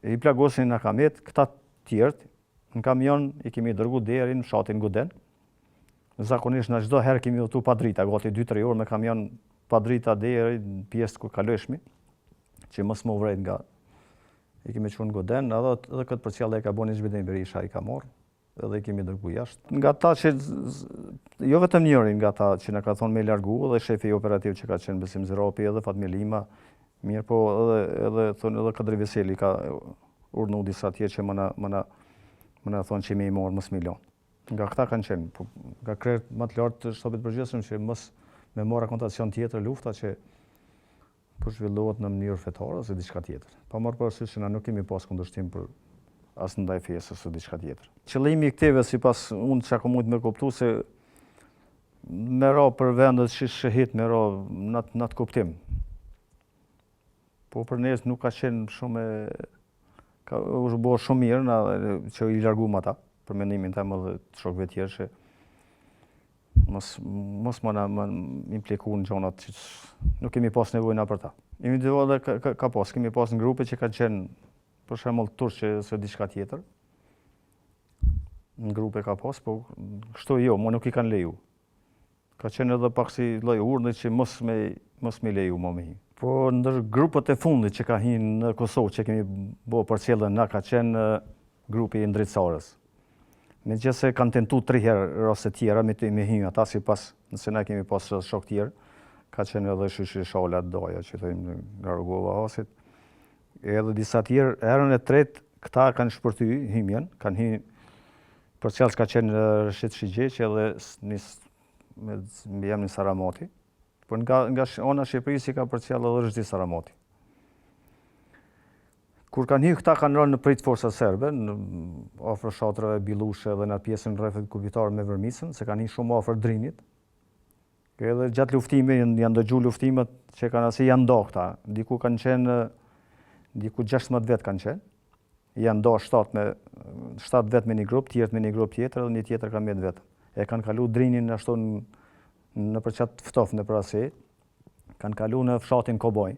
I plagosin në kamet, këta tjertë, në kamion i kemi dërgu deri në fshatin Guden. Zakonisht në çdo herë kemi udhëtu pa drita, gati 2-3 orë me kamion pa drita deri në pjesë ku kalojshmi, që mos më vrejt nga i kemi qenë në Guden, edhe këtë përcjellje e ka bënë Nezhbedin Berisha i ka marrë, edhe i kemi dërgu jashtë. Nga ta që, jo vetëm njërin nga ta që na ka thonë me largu, edhe shefi operativ që ka qenë Besim Zerapi, edhe Fatmir Lima, mirë po edhe Kadri Veseli ka urnu disa tjerë që më na thonë që me i morë mos milion. Nga këta kanë qenë, nga krerët më të lartë të shtapit përgjithshëm që mos me marrë akontacion tjetër lufta që po zhvillohet në mënyrë fetare ose diçka tjetër. Pa marrë parasysh që na nuk kemi pas kundërshtim për as ndaj fesë ose diçka tjetër. Qëllimi i këteve sipas unë çka kam mujt me kuptu se me ra për vendet që shëhit me ra në atë kuptim. Po për nes nuk ka qenë shumë u bërë shumë mirë që i largum ata për mendimin tim edhe të shokëve tjerë që mos më impliku në gjonat që nuk kemi pas nevojë na për ta. Individuale ka pas, kemi pas në grupe që kanë qenë për shembull turqë ose diçka tjetër. Në grupe ka pas, po kështu jo, mo nuk i kanë leju. Ka qenë edhe pak si lloj urdhni që mos me leju më me hi. Po ndër grupet e fundit që ka hinë në Kosovë që kemi bërë përcjelljen na ka qenë grupi i Ndritësarës. Megjithëse kanë tentuar 3 herë raste tjera me hyrë ata sipas nëse na kemi pas shok tjerë, ka qenë edhe Shyshi Shala Doja që thojmë nga Rrugova Hasit. Edhe disa tjerë, herën e tretë këta kanë shpërty hymjen, kanë hyrë përcjellës ka qenë Rashid Shigjeqi edhe me emrin Saramati. Por nga ona Shqipërisë ka përcjell edhe Rëshdi Saramati. Kur kanë hyrë këta kanë rënë në prit forca serbe, afër fshatrave Billushe dhe në pjesën rreth kufitar me Vërmisën, se kanë hyrë shumë afër Drinit. Edhe gjatë luftimit janë dëgjuar luftimet që kanë asi janë nda këta. Diku kanë qenë, diku 16 vet kanë qenë. Janë nda 7 vet me një grup, tjerët me një grup tjetër dhe një tjetër ka me vet. E kanë kalu Drinin ashtu në përqat ftof në prasi, kanë kalu në fshatin Koboj.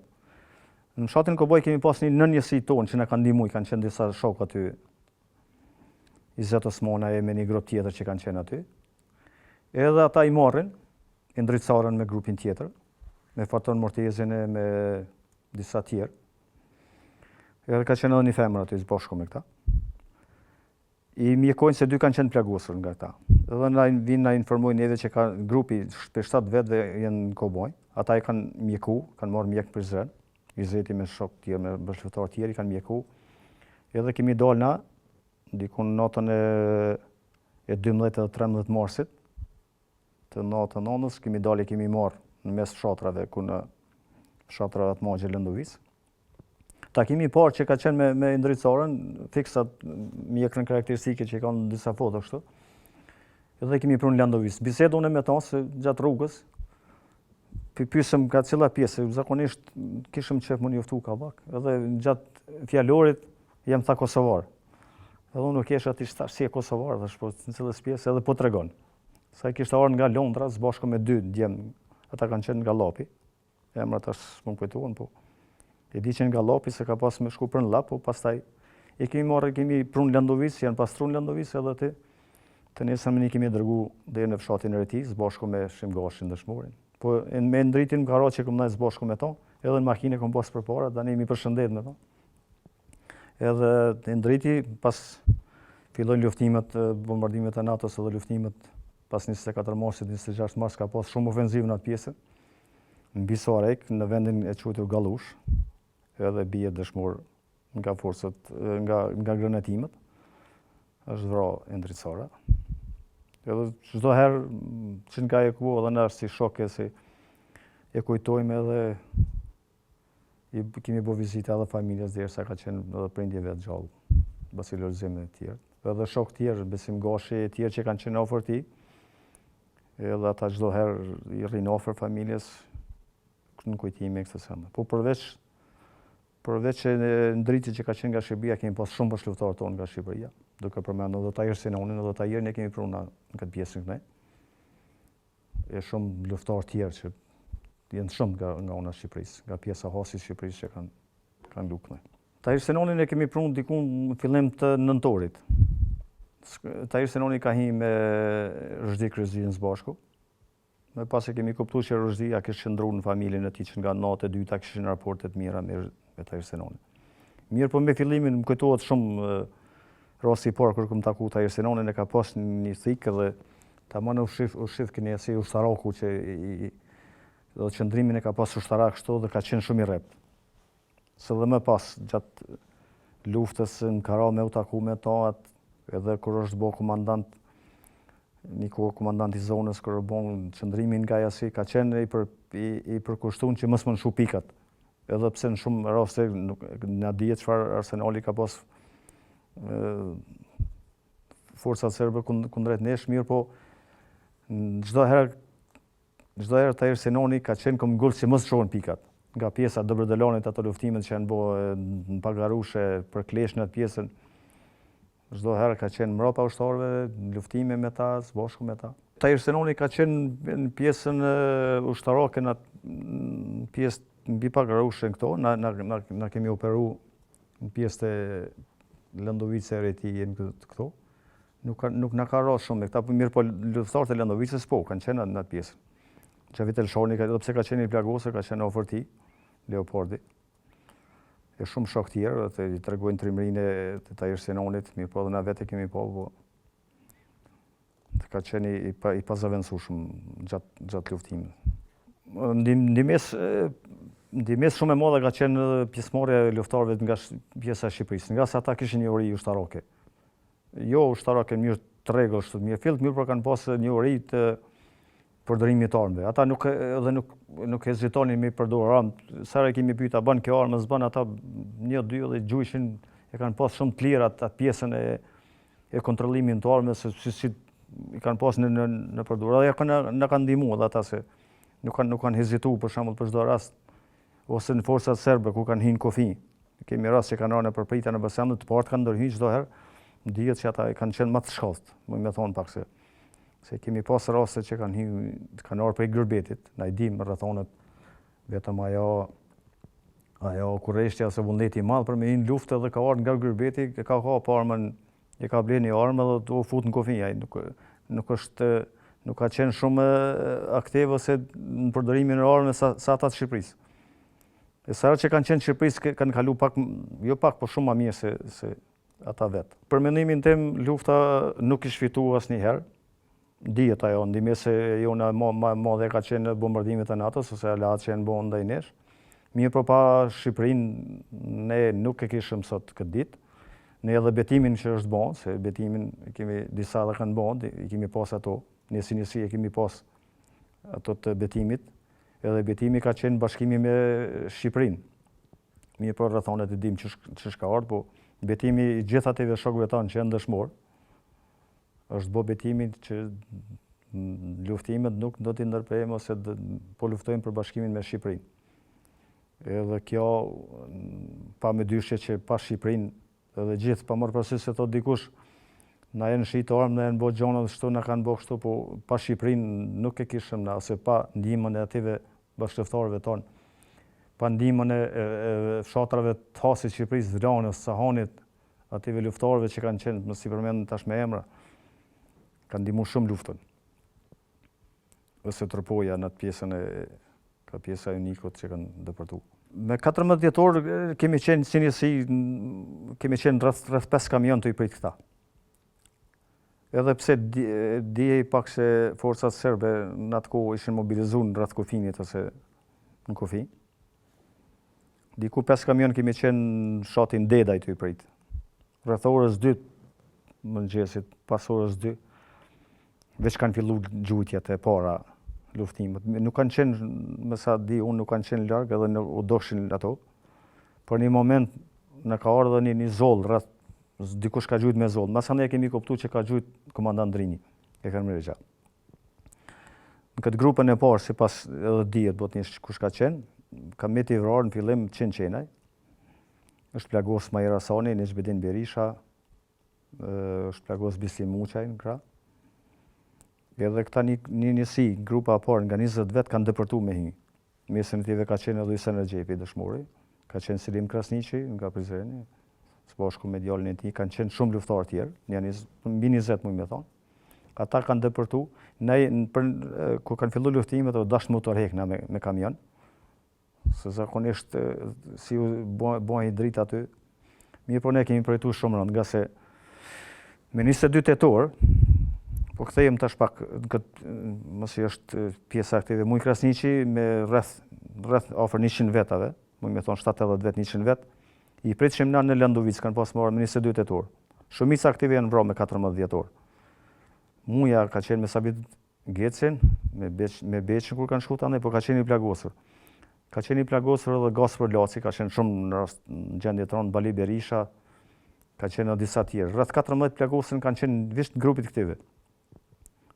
Në fshatin Koboj kemi pas një nënjësi tonë që na kanë ndihmuar, kanë qenë disa shok aty. Izet Osmona e me një grup tjetër që kanë qenë aty. Edhe ata i marrin, i ndritësarën me grupin tjetër, me Faton Mortezin e me disa tjerë. Edhe ka qenë edhe një femër aty bashkë me këta. I mjekojnë se 2 kanë qenë plagosur nga këta. Edhe vinë na informojnë neve që ka grupi për 7 vetëve janë në Koboj. Ata i kanë mjeku, kanë marrë mjek për Prizren. Izeti me shok tjerë, me bashkëtar tjerë i kanë mjeku. Edhe kemi dalë na, diku në natën e 12 dhe 13 marsit, të natën nënës, kemi dalë kemi marrë në mes fshatrave, ku në fshatrave të magje Lëndovis. Takimi i parë që ka qenë me ndritësarën, fiksat mjekrën karakteristike që kanë disa foto kështu. Edhe kemi prunë Lëndovis. Bisedë unë me ta se gjatë rrugës, pyesëm nga cila pjesë, zakonisht kishëm qef më njoftu kabak, edhe gjatë fjalorit jam tha kosovar. Edhe unë nuk esha t'i shtash si e kosovar, dhe shpo në cilës pjesë edhe po të regon. Sa i kishtë arë nga Londra, bashkë me 2 djemë ata kanë qenë nga Llapi. Emrat tash më kujtohen, po. E di që nga Llapi se ka pas me shku për në Llap, po pastaj e kemi prunë Landovic, janë pastru në Landovic edhe aty. Të nesër ne kemi dërgu deri në fshatin e Retis, bashku me Shimgashin dëshmorin. Po me ndritin ka që kom ndaj bashku me to, edhe në makinë kom pas përpara, tani mi përshëndet me to. Edhe në ndriti pas fillojnë luftimet, bombardimet e NATO-s edhe luftimet pas 24 marsit, 26 mars ka pas shumë ofenziv në atë pjesë. Në Bisarek, në vendin e quajtur Gallush, edhe bie dëshmor nga forcat, nga grenatimet, është vrarë Endrit Sara. Edhe çdo herë që nga e ku edhe na si shoke si e kujtojmë edhe kemi bo vizita edhe familjes derisa ka qenë edhe prindje vetë gjallë, Basil Orzim e tjerë. Edhe shok tjerë, Besim Gashi e tjerë që kanë qenë afër tij. Edhe ata çdo herë i rrinë afër familjes në kujtime këtë sende. Po përveç ndritjes që ka qenë nga Shqipëria, kemi pas shumë bashkëluftarë tonë nga Shqipëria. Duke përmendur edhe Tahir Sinonin, edhe Tahirin e kemi prunë në këtë pjesën këtej. E shumë luftarë tjerë që janë shumë nga ona Shqipërisë, nga pjesa Hasit Shqipërisë që kanë luajtur këtej. Tahir Sinonin e kemi prunë diku në fillim të nëntorit. Tahir Sinoni ka hi me Ruzdi Kryzijën së bashku. Me pas e kemi kuptuar që Ruzdia kishte qëndruar në familjen e tij që nga natë e dyta kishin raporte të mira me Tahir Sinonin. Mirë, po me fillimin më kujtohet shumë rasti i parë kur kam taku Tahir Sinonin, e ka pas një thikë dhe tamam u shif këni si ushtaraku që do qëndrimin e ka pas ushtarak kështu dhe ka qenë shumë i rrept. Se dhe më pas gjatë luftës në Kara me u taku me ta, edhe kur është bo komandant, një kohë komandant i zonës, kur bon qëndrimin nga jasi, ka qenë i përkushtun që mos më nshu pikat. Edhe pse në shumë raste na dihet çfarë arsenali ka pas forcat serbe kundrejt nesh, mirë, po çdo herë Tahir Sinoni ka qenë këmbgull që mos shohin pikat. Nga pjesa Dobrodelanit, ato luftimet që janë bërë në Pagarushe për Klesh në atë pjesën, çdo herë ka qenë mbrapa ushtarëve, në luftime me ta, së bashku me ta. Tahir Sinoni ka qenë në pjesën ushtarake, në pjesë mbi Pagarushe këto, na kemi operu në pjesë të Landovice e Retijën këto. Nuk na ka rrasë shumë me këta, mirë, po luftarët e Landovicës po, kanë qenë në atë pjesë. Xhavit Elshoni, edhe pse ka qenë i plagosur, ka qenë afër tij, Leopardi. E shumë shok tjerë, të i tregojnë trimërinë e Tahir Sinonit, mirë, po edhe na vetë kemi po, ka qenë i pazavendësueshëm gjatë luftimit. Ndimes shumë e madhe ka qenë pjesëmarrja e luftarëve nga pjesa e Shqipërisë, nga sa ata kishin një uri ushtarake. Jo ushtarake mirë të rregull, mirë fillt, mirë, por kanë pasë një uri të përdorimit të armëve. Ata nuk hezitonin me përdorur armë. Sa herë kemi pyetur a bën kjo armë, s'bën, ata 1-2 dhe gjujshin, e kanë pas shumë të lirë atë pjesën e kontrollimit të armës, si i kanë pas në përdorur. Edhe na kanë ndihmuar edhe ata se nuk kanë hezituar për shembull për çdo rast, ose në forcat serbe ku kanë hyrë kufi. Kemi rast që kanë rënë për pritje në Bosnjë, të partë kanë ndërhyrë çdo herë. Dihet që ata kanë qenë më të shkollët, më thon pak se kemi pas raste që kanë ardhur prej Gërbetit, na i dim rrethonet, vetëm ajo kurreshtja ose vullneti i madh për me hyrë në luftë dhe ka ardhur nga Gërbeti, ka hapur armën, e ka blerë një armë dhe u fut në kufi. Ai nuk ka qenë shumë aktiv ose në përdorimin e armës sa ata të Shqipërisë. E sa që kanë qenë në Shqipërisë kanë kalu pak, jo pak, po shumë më mirë se ata vetë. Për mendimin tim, lufta nuk i shfitu asnjëherë. Dihet ajo, ndihmëse jona më madhe ka qenë bombardimet e NATO-s ose aleat që janë bërë ndaj nesh. Mirë, po pa Shqipërinë ne nuk e kishim sot këtë ditë. Ne edhe betimin që është bën, se betimin kemi disa dhe kanë bën, i kemi pas ato, njësi e kemi pas ato të betimit, edhe betimi ka qenë bashkimi me Shqipërinë. Mirë, po rrethonet e dim që shka ardhur, po betimi i gjithë atyve shokëve tanë që janë dëshmorë, është bo betimin që luftimet nuk do t'i ndërprejmë ose po luftojmë për bashkimin me Shqipërinë. Edhe kjo, pa me dyshje që pa Shqipërinë edhe gjithë, pa marrë parasysh se thot dikush, Na janë shqitarëm, na janë bo gjona dhe shtu, na kanë bo kështu, po pa Shqipërinë nuk e kishëm na, ose pa ndihmën e ative bashkëftestarëve tonë, pa ndihmën e fshatrave të Hasit Shqipërisë, Vranës, Sahanit, ative luftarëve që kanë qenë, mos i përmend tash me emra, kanë ndihmu shumë luftën. Ose Tropoja në atë pjesën ka pjesa e Unikut që kanë depërtu. Me 14 dhjetor kemi qenë si njësi, kemi qenë rreth 5 kamion të i prit këta. Edhe pse dije pak se forcat serbe në atë kohë ishin mobilizuar rreth kufinit ose në kufi. Diku 5 kamion kemi qenë shatin Dedaj të i prit. Rreth orës 2 mëngjesit, pas orës 2, veç kanë fillu gjujtjet e para luftimit. Nuk kanë qenë, me sa di unë, nuk kanë qenë larg edhe u doshin ato. Por një moment në ka ardhur një zoll rreth, dikush ka gjujt me zoll. Masa ne kemi kuptuar që ka gjujt komandant Drini, e Fermerigja. Në këtë grupën e parë, sipas edhe dihet bot një kush ka qenë, ka meti vrarë në fillim Qenqenaj. Është plagos Majera Sani, Neçbedin Berisha, është plagos Bislim Muçaj në krah. Edhe këta një njësi, grupa parë nga 20 vetë kanë depërtu me hi. Mesën e tive ka qenë edhe Ysen Rexhepi dëshmori, ka qenë Selim Krasniqi nga Prizreni, së bashku me djalin e tij, kanë qenë shumë luftarë tjerë, mbi 20 mund me thonë. Ata kanë depërtu, kur kanë fillu luftimet, o dasht motor hekna me kamion, se zakonisht si u bojnë dritë aty. Mirë, po ne kemi projektu shumë rëndë, nga se me 22 tetor, po kthehem tash pak mësi është pjesa aktive Muj Krasniqi me rreth afër 100 vetave, mund me thonë 70 vet, 100 vet, i pritshim na në Landovic, kanë pas marrë me 22 tetor. Shumica aktive janë vrarë me 14 dhjetor. Muja ka qenë me Sabit Gecin, me Beqin kur kanë shku tani, po ka qenë i plagosur. Ka qenë i plagosur edhe Gaspar Laci, ka qenë shumë në gjendje tonë, Bali Berisha, ka qenë edhe disa tjerë. Rreth 14 plagosën kanë qenë visht grupit aktive.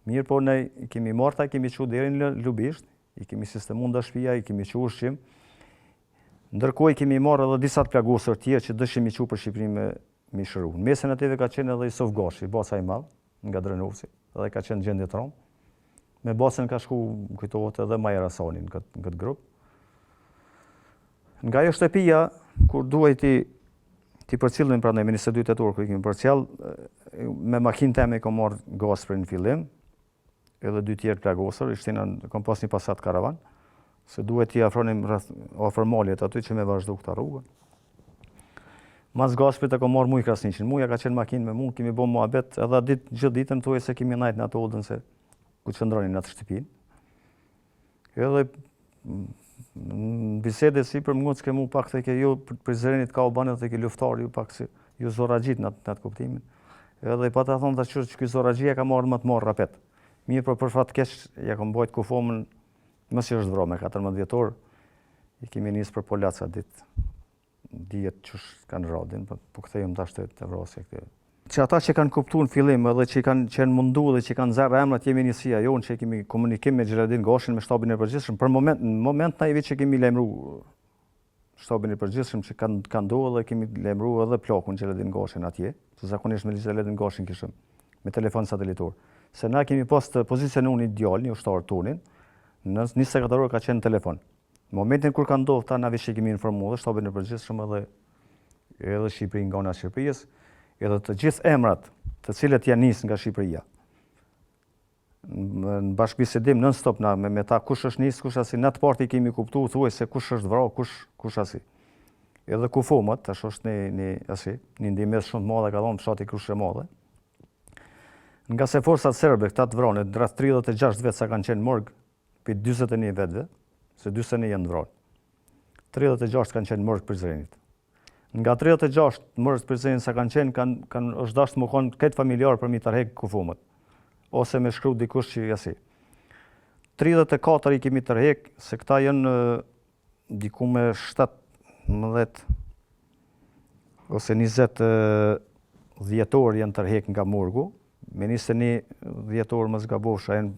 Mirë, po ne i kemi marrë, i kemi qu deri në Lubisht, i kemi sistemu nda shtëpia, i kemi qu ushqim. Ndërkohë i kemi marrë edhe disa plagosur tjerë që dëshim i qu për Shqipërinë me shëru. Në mesën ative ka qenë edhe Isof Gashi, baca i madh, nga Drenovci, edhe ka qenë gjendje tron. Me bacën ka shku, kujtohet edhe Majera Sani në këtë grup. Nga ajo shtëpia, kur duhej ti përcjellnin pranë me 22 tetor, kur i kemi përcjell, me makinë teme kam marrë Gasprin në fillim, edhe 2 tjerë plagosur, kam pas një Passat karavan, se duhet t'i afronim afër maljet aty që me vazhdu këta rrugën. Mas Gasprit e kam marrë Muj Krasniqin. Muja ka qenë makinë me mu, kemi bo muhabet, edhe gjithë ditën thuaj se kemi najt në atë odën se ku qëndronin në atë shtëpinë. Edhe në bisede si për mund s'ke mu pak të ke ju Prizrenit ka u banë dhe ke luftar ju pak si ju Zoragjit në atë kuptimin. Edhe i pa të thonë të që ky Zoragjia ka marrë më të marrë rapet. Mirë, për fat keq, ja kam bojt kufomën, mësi është vrarë me 14 dhjetor, i kemi nisë për Polaca ditë, dijet qësh kanë radin, po kthejmë tash të vrasje këtë. Që ata që kanë kuptu në fillim edhe që kanë qenë mundu dhe që kanë zerë emrat, jemi njësia jonë që kemi komunikim me Xheladin Gashin, me shtabin e përgjithshëm, në moment na i vit që kemi lajmëru shtabin e përgjithshëm që kanë do dhe kemi lajmëru edhe plakun Xheladin Gashin atje, që zakonisht me Xheladin Gashin kishëm, me telefon satelitor. Se na kemi pas të pozicionuar një djalë, një ushtar tonin, në 24 orë ka qenë në telefon. Në momentin kur ka ndodhur ta na veç kemi informuar dhe shtabin e përgjithshëm edhe Shqipërinë nga ana e Shqipërisë, edhe të gjithë emrat të cilët janë nisë nga Shqipëria. Në bashkëbisedim nën stop me ta kush është nisë, kush asi, në atë parti kemi kuptuar thuaj se kush është vrarë, kush asi. Edhe kufomat, tash është një ndihmës shumë të madhe ka dhënë fshati Krushë e Madhe. Nga se forcat serbe këta të vranë, rreth 36 vetë sa kanë qenë morg, për 41 vetëve, se 41 janë vranë. 36 kanë qenë morg Prizrenit. Nga 36 morg Prizrenit sa kanë qenë, është dashur më konë këtë familjar për mi tërhek kufomët, ose me shkru dikush që jasi. 34 i kemi tërhek, se këta janë diku me 17 ose 20 dhjetor janë tërhek nga morgu, me 21 dhjetor më zgabosha janë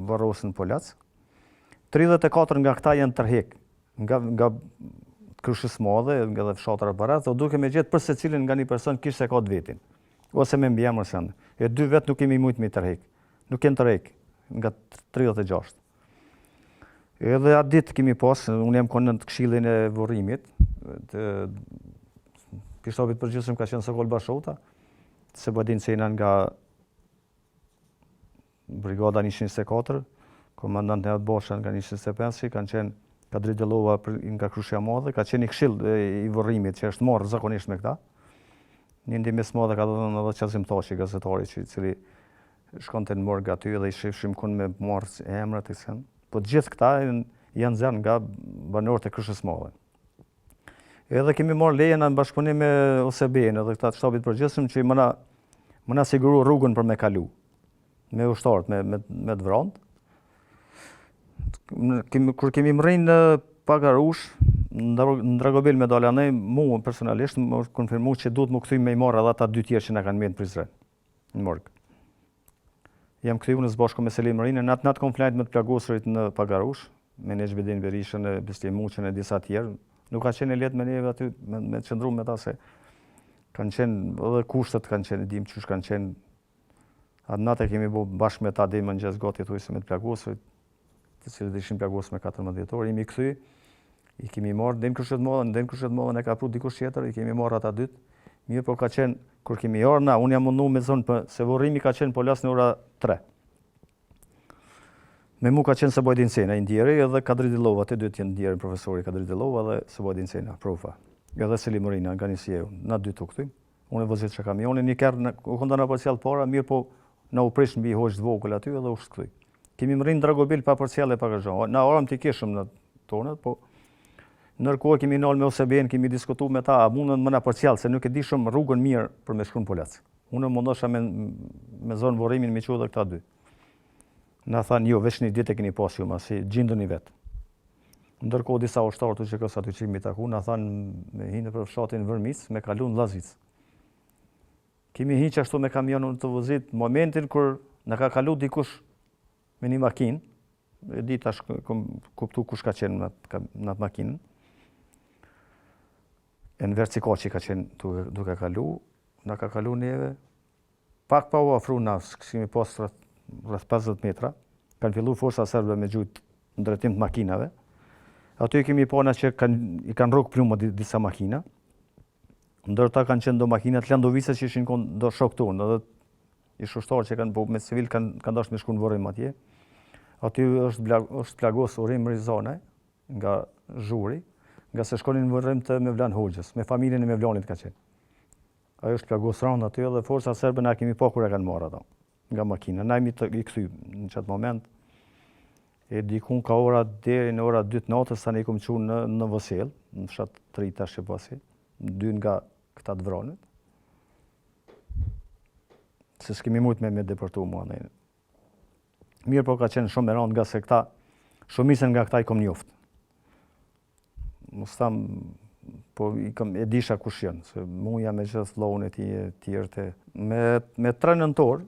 varrosën Polac. 34 nga këta janë tërhek nga Krushës Madhe, nga dhe fshatra barat, dhe duke me gjetë për se cilin nga një person kishte ka të vetin. ose me mbjemër sënë. E 2 vetë nuk kemi mujtë me tërhek. Nuk kemë tërhek nga 36. Edhe atë ditë kemi pas, unë jam konë në këshillin e vorrimit, pishtopit përgjithshëm ka qenë Sokol Bashota, Sebadin Cena nga Brigada 124, komandant e Bosha nga 125, kanë qenë Kadri Delova nga Krushja Madhe, ka qenë i këshill i vorrimit që është marrë zakonisht me këta. Një ndihmës madhe ka dhënë edhe Qazim Tashi, gazetari i cili shkonte në morg aty dhe i shifshim kun me marrë emrat e sen. Po të gjithë këta janë zënë nga banorët e Krushës Madhe. Edhe kemi marrë leje në bashkëpunim me OSB-n edhe këta të shtapit përgjithshëm që më na siguru rrugën për me kalu, me ushtarët, me të vrant. Kur kemi mrejnë në Pagarush, në Dragobel me dala ne, mu personalisht më konfirmu që duhet më këthy me i marrë edhe ata 2 tjerë që na kanë mirë në Prizren, në morg. Jam këthy unë zbashko me Selim Marinë, në atë konflajt me të plagosurit në Pagarush, me Neçbedin Berishën, e Bestim Muqën e disa tjerë. Nuk ka qenë letë me neve aty, me qëndru me ta se kanë qenë, edhe kushtet kanë qenë, dim qysh kanë qenë. Atë natë kemi bo bashkë me ta dhe më në gjesë gati të ujse me të plagosurit, të cilët ishin plagosur me 14 dhjetor, imi këthy, i kemi marrë, dhe në Krushët Modhen e ka pru dikush tjetër, i kemi marrë ata 2, mirë po ka qenë, kur kemi jarë na, unë jam mundu me zonë, se vorrimi ka qenë po las në ora 3. Me mu ka qenë Sebadin Cena, i ndjeri, edhe Kadri Delova, të 2 jenë ndjeri profesori Kadri Delova dhe Sebadin Cena, profa. Edhe Selim Marina, nga njësjeu, na 2 të këty. Unë e vëzit që kamionin, një kërë, u kënda në parcial para, mirë po na u prish mbi hoqë vogël aty edhe u shkëthy. Kemi mrinë Dragobel pa parcial e pa gëzhon. Na orëm t'i kishëm në tonët, po nërkohë kemi nalë me OSB-n, kemi diskutu me ta, a mundën më na parcial, se nuk e di shumë rrugën mirë për me shku në Polac. Unë mundosha me zonë vorrimin me që dhe këta 2. Na thanë, jo, veç një ditë e keni pas ju, ma si gjindën i vetë. Ndërkohë disa ushtarë të që kësë aty që imi taku, na thanë me hinë për fshatin Vërmis, me kalu në Lazic. Kemi hinë që ashtu me kamionën të vëzit, momentin kur në ka kalu dikush me një makinë, e di tash kuptu kush ka qenë në atë makinën, e në vercika që ka qenë duke kalu, na ka kalu neve, pak pa u afru nas, këshimi pas rreth 50 metra, kanë fillu forsa serbe me gjujt në drejtim të makinave, aty kemi pona që i kanë rrugë plumë disa makina, ndër ta kanë qenë do makinat Landovisa që ishin do shok tonë, edhe i shushtarë që kanë po me civil kanë dashur me shku në vorrim atje. Aty është plagos Urim Rizane nga Zhuri, nga se shkonin në vorrim të Mevlan Hoxhës, me familjen e Mevlanit ka qenë. Ajo është plagos rand aty edhe forca serbe na kemi pa kur e kanë marrë ato nga makina. Na jemi i kthy në çat moment. E dikun ka ora deri në ora 2 të natës tani kom çu në Vosell, në fshat 3 tash e pasi, 2 nga këta të vranit. Se s'kemi mujt me deportu mua në. Mirë po ka qenë shumë e rëndë nga se këta, shumicën nga këta i kom njoftë. Mos tham, po e disha kush janë, se muja me gjithë llojin e tjerë të. Me 3 nëntor,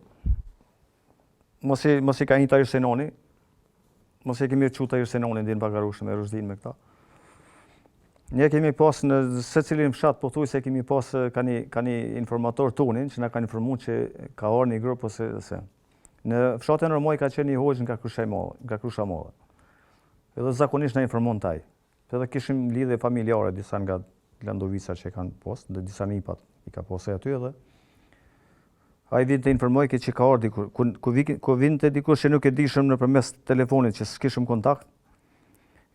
mos i ka një Tahir Senoni, mos e kemi rëqu Tahir Senoni në Pagarush me Rushdin me këta. Ne kemi pas në secilin fshat, po thuj se kemi pas ka një informator tonin që na ka informu që ka orë një grup ose se. Në fshatin Rëmoj ka qenë një hoxh nga Krusha Madhe. Edhe zakonisht na informon taj. Edhe kishim lidhje familjare disa nga Landovica që kanë pas, dhe disa nipat i ka posë aty edhe. Ai vjen të informoj që ka orë dikur, ku vinte dikur që nuk e dishëm nëpërmes telefonit që s'kishëm kontakt.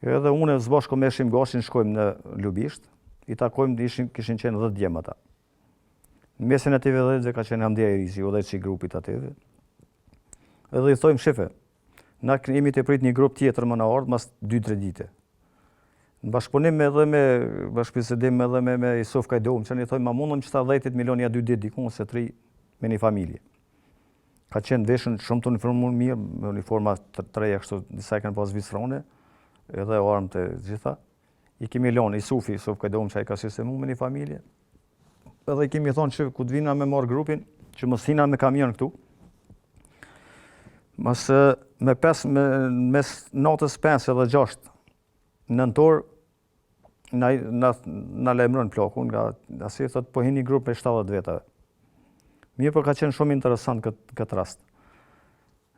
Edhe unë zbashko me Shim Gashin shkojmë në Lubisht, i takojmë kishin qenë 10 djem ata. Në mesin e TV dhe ka qenë Hamdia Irizi, udhëheqësi i grupit ative. Edhe i thojmë shefe, na jemi të prit një grup tjetër më në ardhë mas 2-3 dite. Në bashkëpunim edhe me bashkëbisedim edhe me Isuf Kajdom, që i thojmë ma mundëm që ta 10 milionia 2 ditë dikun ose 3 me një familje. Ka qenë veshën shumë të uniformur mirë, me uniforma të treja kështu, disa i kanë pas visfrone, edhe armë të gjitha. I kemi lonë Isuf Kajdom që i ka sistemu me një familje. Edhe i kemi thonë që ku të vina me marë grupin, që mos hina me kamion këtu. Mas mes natës 5 edhe 6 nëntor na lajmëron plakun nga asi thot po hini grup me 70 vetave. Mirë për ka qenë shumë interesant këtë rast.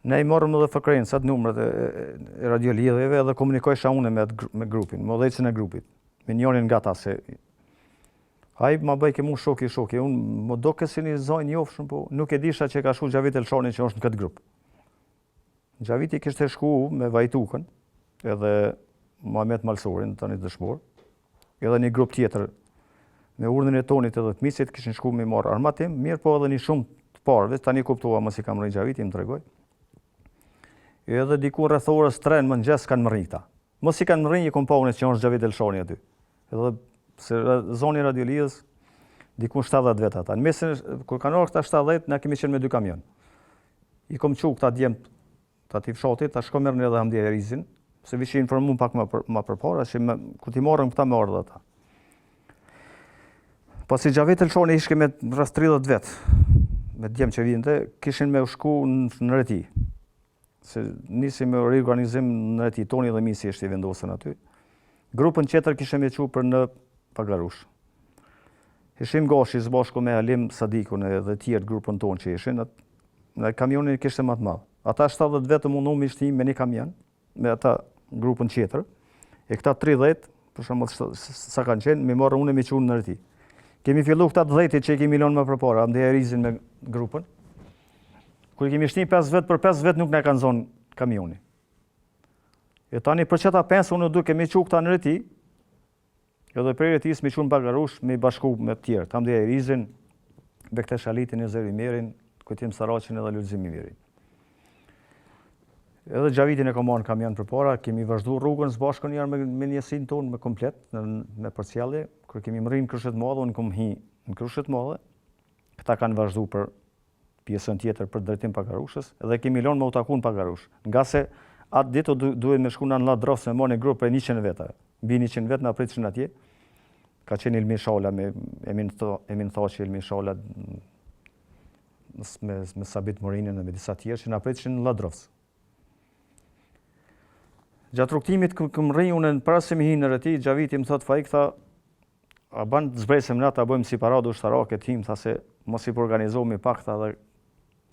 Ne i morëm edhe frekuencat, numrat e radiolidhjeve dhe komunikojsha unë me grupin, me udhëheqësin e grupit. Me njërin nga ta se ai ma bëj ke mu shoki, unë më do kësi një zonjë njofshëm, po nuk e disha që ka shku Gjavit Elshoni që është në këtë grup. Gjaviti kishte shku me Vajtukën, edhe Muhamet Malsorin, tani dëshmor, edhe një grup tjetër me urdhën e Tonit edhe të Misit kishin shku me marrë armatim, mirë po edhe një shumë të parëve, tani kuptova mos i kam rënë Gjaviti, më tregoj. Edhe diku rreth orës 3 në mëngjes kanë mërrinj këta. Mos i kanë mërrinj i komponet që është Gjavit Elshoni aty. Edhe se zoni radiolidhës diku 70 veta ata. Në mesin kur kanë orë këta 70, na kemi qenë me 2 kamion. I kom çu këta djemt të atij fshatit, ta shko merrni edhe Hamdi Erizin, se vishin informuar pak më përpara se ku ti morën këta me ordhë ata. Pasi Gjavit Elshoni ishte me rreth 30 vet, me djem që vinte, kishin me u shku në Reti. Se nisi me riorganizim në Reti, Toni dhe Misi ishte i vendosën aty. Grupën tjetër kishim e çu për në Pagarush. Ishim gashi së bashku me Alim Sadikun dhe tjerë grupën tonë që ishin, në kamionin kishte më të madh. Ata 70 vetë mundu me shtim me një kamion, me ata grupën tjetër, e këta 30, për shembull sa kanë qenë, me marrë unë me çunë në Reti. Kemi fillu këta 10 që i kemi lënë më përpara, Hamdi Erizin me grupën. Kur i kemi shtim 5 vet për 5 vet nuk na kanë zonë kamioni. E tani për çeta 5 unë duke me çu këta në Reti, edhe për Retis me çunë Pagarush me bashku me të tjerë, Hamdi Erizin, Bekte Shalitin, Ezeri Mirin, Kujtim Saraqin edhe Lulzim Mirin. Edhe Gjavitin e kam marrë në kamion përpara, kemi vazhdu rrugën së bashku njëherë me njësinë tonë me komplet, me përcjellje, kur kemi mërri në Krushet Madhe, unë kom hi në Krushet Madhe, këta kanë vazhdu për pjesën tjetër për drejtim Pagarushës, edhe kemi lënë me u taku në Pagarush. Nga se atë ditë duhet me shku në Ladros me marrë një grup për 100 veta. Mbi 100 vetë na pritëshin atje. Ka qenë Ilmi Shala me Emin Thaçi, Ilmi Shala me Sabit Morinin dhe me disa tjerë që na pritëshin në Ladros. Gjatë rrugtimit këm rri unë para se mi hi në Reti, Gjaviti më thot Faik, tha, a ban të zbresem na, ta bëjmë si parado ushtarake tim, tha se mos i organizohemi pak, tha dhe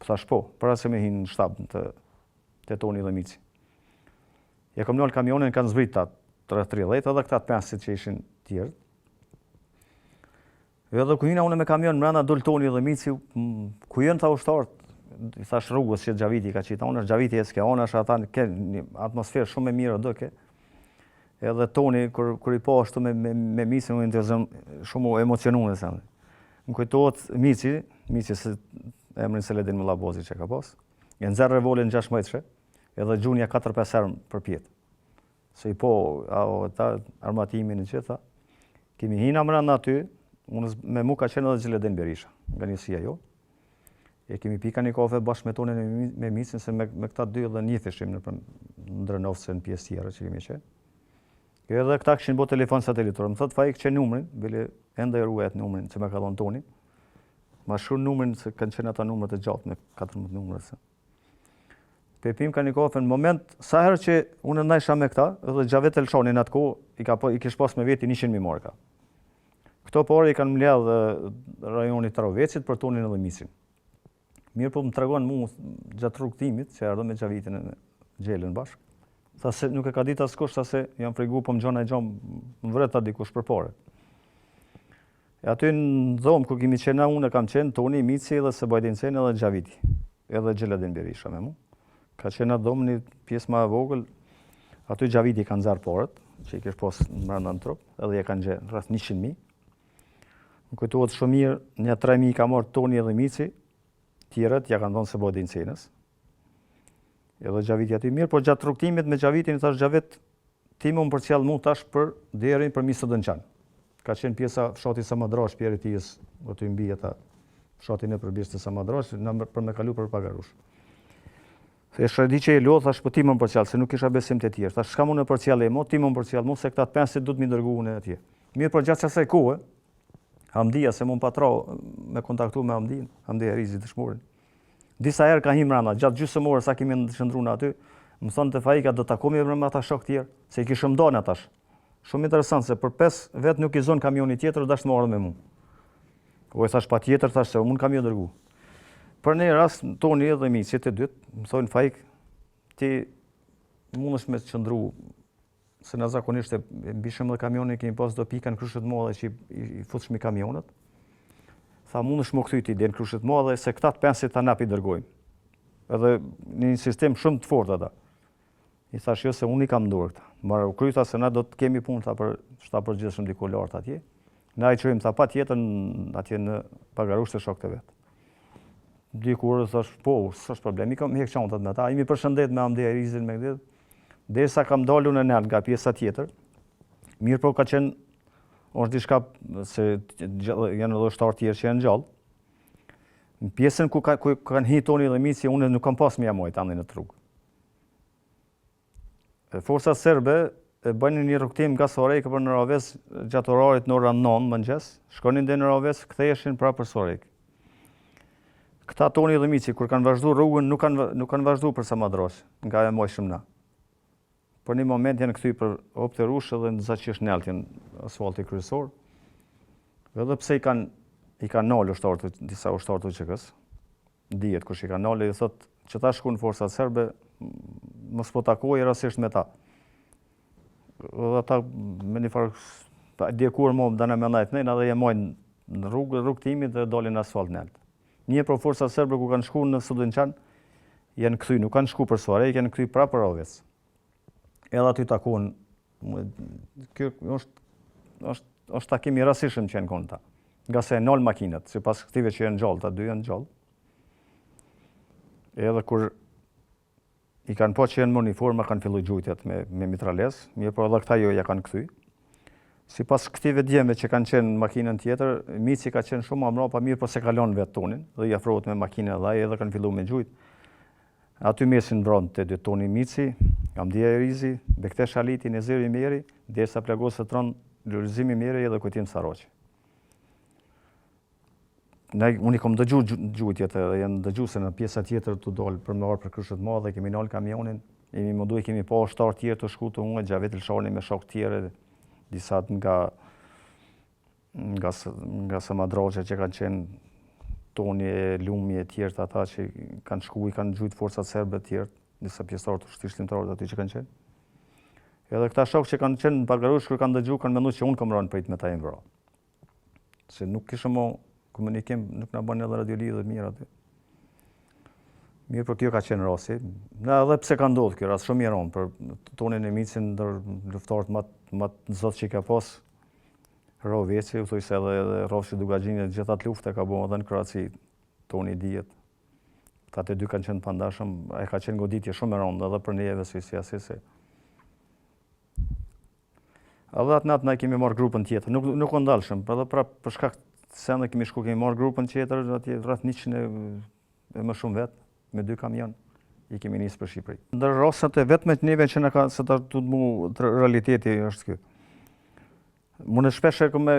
thash po, para se mi hi në shtab të Toni dhe Mici. Ja kom nëllë kamionin, kanë zbrit ta 30, edhe këta të 5 që ishin tjerë. Edhe ku hina unë me kamion, mrena dul Toni dhe Mici, ku jenë tha ushtarët, i thash rrugës që Gjaviti ka qita, unë është Gjaviti e s'ke, unë është ata ke një atmosferë shumë e mirë dëke. Edhe Toni, kër i po ashtu me Mici, unë shumë emocionuar se. Më kujtohet Mici se emrin Seledin Mullabozi që ka pas, e nxerr revolin 6 metre, edhe gjunja 4-5 herë për pjetë. Se i po, ta armatimin e gjitha, kemi hina mrena aty, me mu ka qenë edhe Xheledin Berisha, nga njësia jo. E kemi pika një kafe bashkë me Tonin me Micin, se me këta dy edhe njitheshim në Ndrenovse në pjesë tjera që kemi qenë. Edhe këta këshin bo telefon satelitor. Më thot Faik që numrin, bile enda i ruet numrin që me ka dhonë Toni. Ma shur numrin se kanë qenë ata numrat e gjatë me 14 numrat. Pepim ka një kafe në moment, sa herë që unë ndajsha me këta, edhe Gjavit Elshoni në atë kohë, i kish pas me veti 100.000 marka. Këto pare i kanë mbledh rajonit Travecit për Tonin edhe Micin. Mirë po më tregon mu gjatë rrugtimit, që erdhëm me Gjavitin e Gjelën bashkë. Tha se nuk e ka ditë askush, tha se jam frigu po më gjona e gjomë më vreta dikush për pare. E aty në dhomë, ku kemi qena unë, kam qenë Toni, Mici edhe Sebajdin Ceni edhe Gjaviti. Edhe Xheledin Berisha me mu. Ka qenë atë dhomë një pjesë ma e vogël. Aty Gjaviti kanë zarë parët, që i kish pas në mërënda në trup, edhe je kanë gjenë rreth 100.000. Më kujtohet shumë mirë, një 3.000 ka marrë Toni edhe Mici, tjerët ja kanë thonë Sebajdin Cenës. Edhe Gjaviti aty mirë, por gjatë rrugtimit me Gjavitin, thash Gjavit, ti më përcjell mu tash për derin për Misë Dënçan. Ka qenë pjesa fshati Samadrash, Pjeri Tijës, aty mbi ata fshatin e përbishtë të Samadrash, për me kalu për Pagarush. Se shërdi që e lodh, thash po ti më përcjell, se nuk isha besim të tjerë. Thash s'ka mu në përcjell e mo, ti më përcjell mu, se këta 5 du të mi dërgu unë atje. Mirë, por gjatë asaj kohe, Hamdia, se mu më patra me kontaktu me Hamdin, Hamdi Erizit të shmurin. Disa herë ka him rana, gjatë gjysmë orë sa kemi shëndru në aty, më thonë të Faika do takomi me ata shok tjerë, se i kishëm donë atash. Shumë interesant, se për 5 vetë nuk i zonë kamioni tjetër, dashtë më ardhë me mu. O e thash pa tjetër, thash se unë kam jo dërgu. Për një rast, toni edhe miqit e dytë, më thonë Faik, ti mundesh me të qëndru, se në zakonisht e mbishëm dhe kamionin, kemi pas do pika në Kryshet Madhe që i futshmi kamionët. Tha mundesh më kthy ti deri në Kryshet Madhe, se këta të pensit ta nap i dërgojmë. Edhe një sistem shumë të fortë ata. I thash jo se unë i kam dorë këta. Mara u kryta se na do të kemi punë për shtatpërgjithshëm diku lart atje. Na i çojmë tha patjetër atje në pagarushtë të shokët e vet. Dikur thash po, s'është problem, i kam mjek çantat me ata, i mi përshëndet me Hamdi Erizin me këtë. Derisa kam dalur në nalt nga pjesa tjetër. Mirë po ka qenë është diçka se janë edhe ushtarë tjerë që janë gjallë. Në pjesën ku kanë hi toni dhe miqi, unë nuk kam pas me jamojt andin në rrugë. Forcat serbe e bënin një rrugtim nga Sorejka për në Ravez gjatë orarit në orën 9 mëngjes, shkonin deri në Ravez, ktheheshin prapë për Sorejkë. Këta toni dhe miqi, kur kanë vazhdu rrugën, nuk kanë vazhdu për Samadrosh, nga e mojshëm na. Për një moment janë kthy për opte rush edhe në zaqish naltin asfalti kryesor. Edhe pse i kanë nalë disa ushtarë të UÇK-s, dihet kush i kanë nalë, i thotë që ta shkuan forcat serbe, mos po takoj rastisht me ta. Edhe ata me një farë dikur më dana me ndajt nëjnë, edhe jemojnë në rrugtimit dhe dalin në asfalt nalt. Një pro forcat serbe ku kanë shku në Studinçan, janë kthy, nuk kanë shku për Sorejkë, janë kthy prapë për Ravez. Edhe aty takon, kjo është takim i rastishëm që janë konë ta. Nga se e nol makinat, sipas këtive që janë gjallë, ta dy janë gjallë. Edhe kur i kanë po që janë në uniforma, kanë fillu gjujtjet me mitrales, mirë por edhe këta jo ja kanë kthy. Sipas këtive djemve që kanë qenë në makinën tjetër, miqi ka qenë shumë mbrapa, mirë por se kalon vetë tonin, dhe i afrohet me makinën dhe ai edhe kanë fillu me gjujt. Aty mesin vronë të dy toni miqi, Hamdi Erizi, Bektesh Haliti, Neziri Meri, derisa plagosët ronë Lulzimi Meri edhe Kujtim Sarroqi. Unë i kom dëgju gjujtjet edhe janë dëgju se në pjesa tjetër të dolë për me orë për Kryshet Madhe, kemi nalë kamionin, kemi pa ushtarë tjerë të shkutë unë, Gjavet Ilshani me shok tjere, disat nga Samadroqe që kanë qenë toni e lumi e tjerë ata që kanë shku, i kanë gjujtë forcat serbe tjerë, disa pjesëtarë të shtishtimtarët aty që kanë qenë. Edhe këta shok që kanë qenë në Pagarush, kër kanë dëgju, kanë mendu që unë kam rënë prit me ta e mbra. Se nuk kishë mo komunikim, nuk na bën edhe radiolidhje mirë aty. Mirë për kjo ka qenë rasti. Edhe pse ka ndodhur kjo rast shumë i rënd për tonin e miqin ndër luftarët më të zot që ka pas. Roveci, u thoj se edhe Rofshi Dugaxhini gjithë atë luftë ka bërë edhe në Kroaci, toni dihet. Ata të dy kanë qenë pandashëm, ai ka qenë goditje shumë e rëndë edhe për neve si asesi. Edhe atë natë na kemi marrë grupën tjetër, nuk u ndalshëm, edhe prapë për shkak se ne kemi shku, kemi marrë grupën tjetër, atje rreth 100 e më shumë vetë, me 2 kamion, i kemi nisë për Shqipëri. Ndër rastet e vetme të neve që na ka se të mu realiteti është ky. Mune shpeshe kom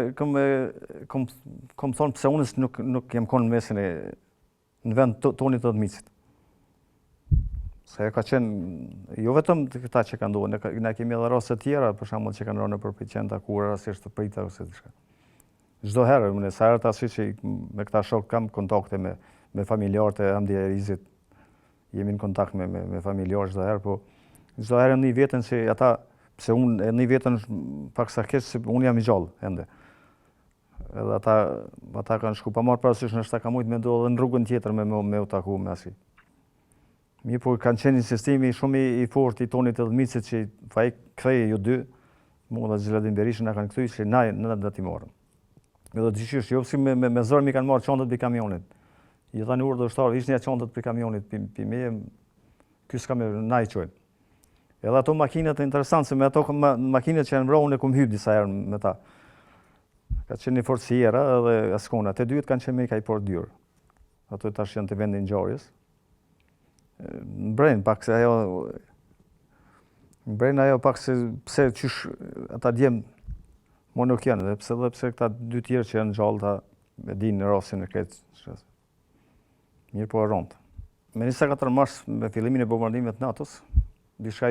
thonë pse unës nuk jem konë në mesin në vend tonit të miqit. Se ka qenë, jo vetëm këta që kanë ndohur, ne kemi edhe raste tjera, për shembull që kanë rënë për Piqenta, ku rastisht të prita ose diçka. Çdo herë, unë sa herë tash që me këta shok kam kontakte me familjarët e Hamdi Erizit. Jemi në kontakt me familjarë çdo herë, po çdo herë në vetën se ata pse unë në vetën pak sa keq se unë jam i gjallë ende. Edhe ata kanë shku pa marrë parasysh në shta ka mujt me do edhe në rrugën tjetër me u taku me asi. Mirë, por kanë qenë një sistemi shumë i fortë i tonit edhe miqit që fai ktheje ju dy, mu dhe Xheladin Berisha na kanë kthy që na do t'i marrëm. Edhe dyshish, jo si me zor mi kanë marrë çantat për kamionit. I thanë urdhë ushtarë, ishte çantat për kamionit pi me, ky s'ka me na i çojnë. Edhe ato makinat e interesante, se me ato makinat që janë vrarë unë kum hyp disa herë me ta. Ka qenë një forciera edhe askona. Të dytë kanë qenë me ka i por dyrë. Ato tash janë të vendin ngjarjes. Mbren pak se ajo pak se pse qysh ata djem mo nuk janë, dhe pse këta dy tjerë që janë gjallë ta e dinë në rastin e kretë. Mirë po e rëndë. Me 24 mars me fillimin e bombardimit NATO-s, diçka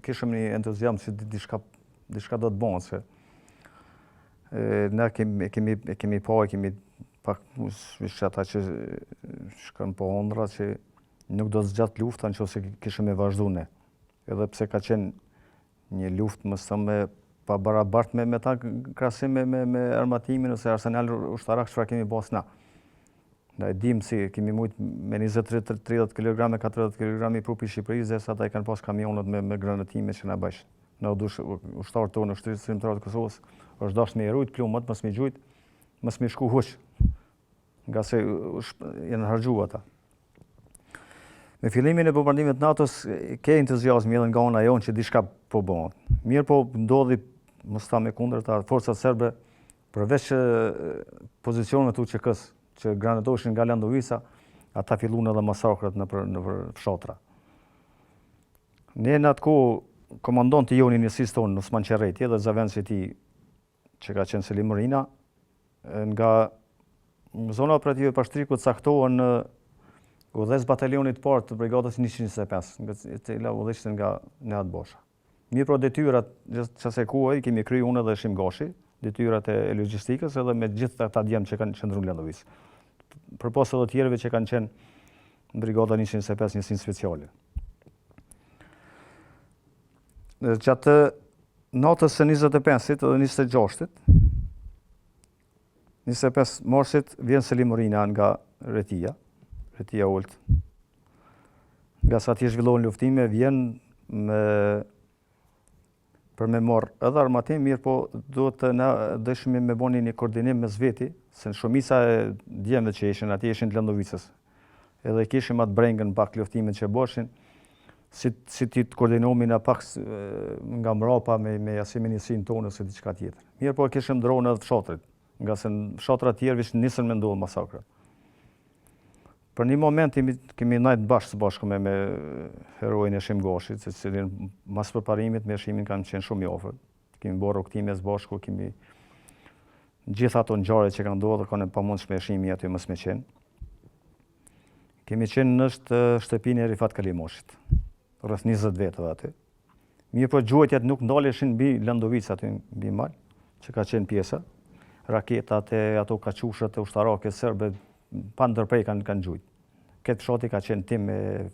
kishëm një entuziazm se diçka do të bëhet se ne kemi pak vish ata që shkën po ondra që nuk do të zgjat lufta nëse kishim me vazhdu ne. Edhe pse ka qenë një luftë më së me pa barabart me ta krahasim me armatimin ose arsenal ushtarak çfarë kemi bos na. Ne dim si kemi mujt me 20-30 kg, 40 kg i prupi Shqipërisë, dhe sa ata i kanë pas kamionët me granatime që na bajshin. Në ushtarët tonë, ushtrisë shërbëtorë të Kosovës, është dashur me rujt plumët, mos me gjujt, mos me shku huq, nga se janë harxhu ata. Me fillimin e bombardimit NATO-s ke entuziazmi edhe nga ana jonë që diçka po bëhet. Mirë po ndodhi, mos ta me kundërta, forcat serbe përveç pozicioneve të UÇK-s që granatoshin nga Landovica, ata filluan edhe masakrat nëpër fshatra. Ne në atë kohë komandonti joni njësisë tonë, Osman Qerreti, dhe zavenci i tij që ka qenë Selim Rina, nga zona operative Pashtrikut caktohen në udhëz batalionit parë të brigadës 125, nga cila udhëheqën nga Nehat Bosha. Mirë pro detyrat që se kuaj kemi kryer unë dhe Shim Gashi, detyrat e logjistikës edhe me gjithë ata djemë që kanë qëndruar në Landovic. Përpos edhe tjerëve që kanë qenë në brigada 125 njësinë speciale. Gjatë natës së 25-it dhe 26-it, 25 marsit vjen Selim Rina nga Retia Ult. Nga sa atje zhvillohen luftime, vjen për me marrë edhe armatim, mirë po duhet të na dëshmi me boni një koordinim me zveti, se në shumica e djemve që ishin, atje ishin të Landovicës. Edhe kishim atë brengën pak luftimet që boshin, si ti të koordinohemi në pak nga mrapa me asimenisinë tonë ose diçka tjetër. Mirë po kishim dronë edhe fshatrit, nga se në fshatrat tjerë vish nisën me ndodhë masakra. Për një moment kemi najtë së bashku me herojin e Shim Gashit, se cilin mas përparimit me Shimin kanë qenë shumë i afërt. Kemi bërë rukëtime së bashku, kemi gjithë ato ngjarje që kanë ndodhur, kanë pamundshme Shimi aty mos me qenë. Kemi qenë në shtëpinë e Rifat Kalimoshit, rreth 20 vetëve aty. Mirë po gjuhëtjat nuk ndaleshin mbi Landovic aty mbi mal, që ka qenë pjesa. Raketat e ato kaçushët e ushtarake serbe pa ndërprej kanë gjujt. Këtë fshati ka qenë tim e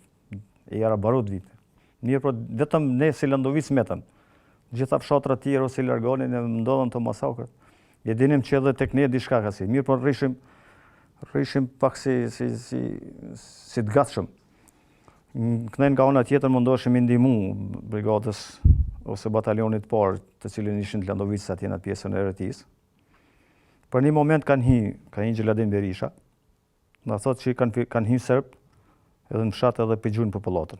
jara barut vite. Mirë po vetëm ne si Landovic metëm. Gjitha fshatrat tjerë ose largonin e ndodhen të masakrat. E dinim që edhe tek ne diçka ka si. Mirë po rrishim pak si të gatshëm. Kënen nga ona tjetër mundoheshim i ndihmu brigadës ose batalionit parë të cilin ishin të Landovicës atje në pjesën e Retis. Për një moment kanë hi Gjeladin Berisha, na thotë që kanë hi serb edhe në fshat edhe pëgjujnë popullatën.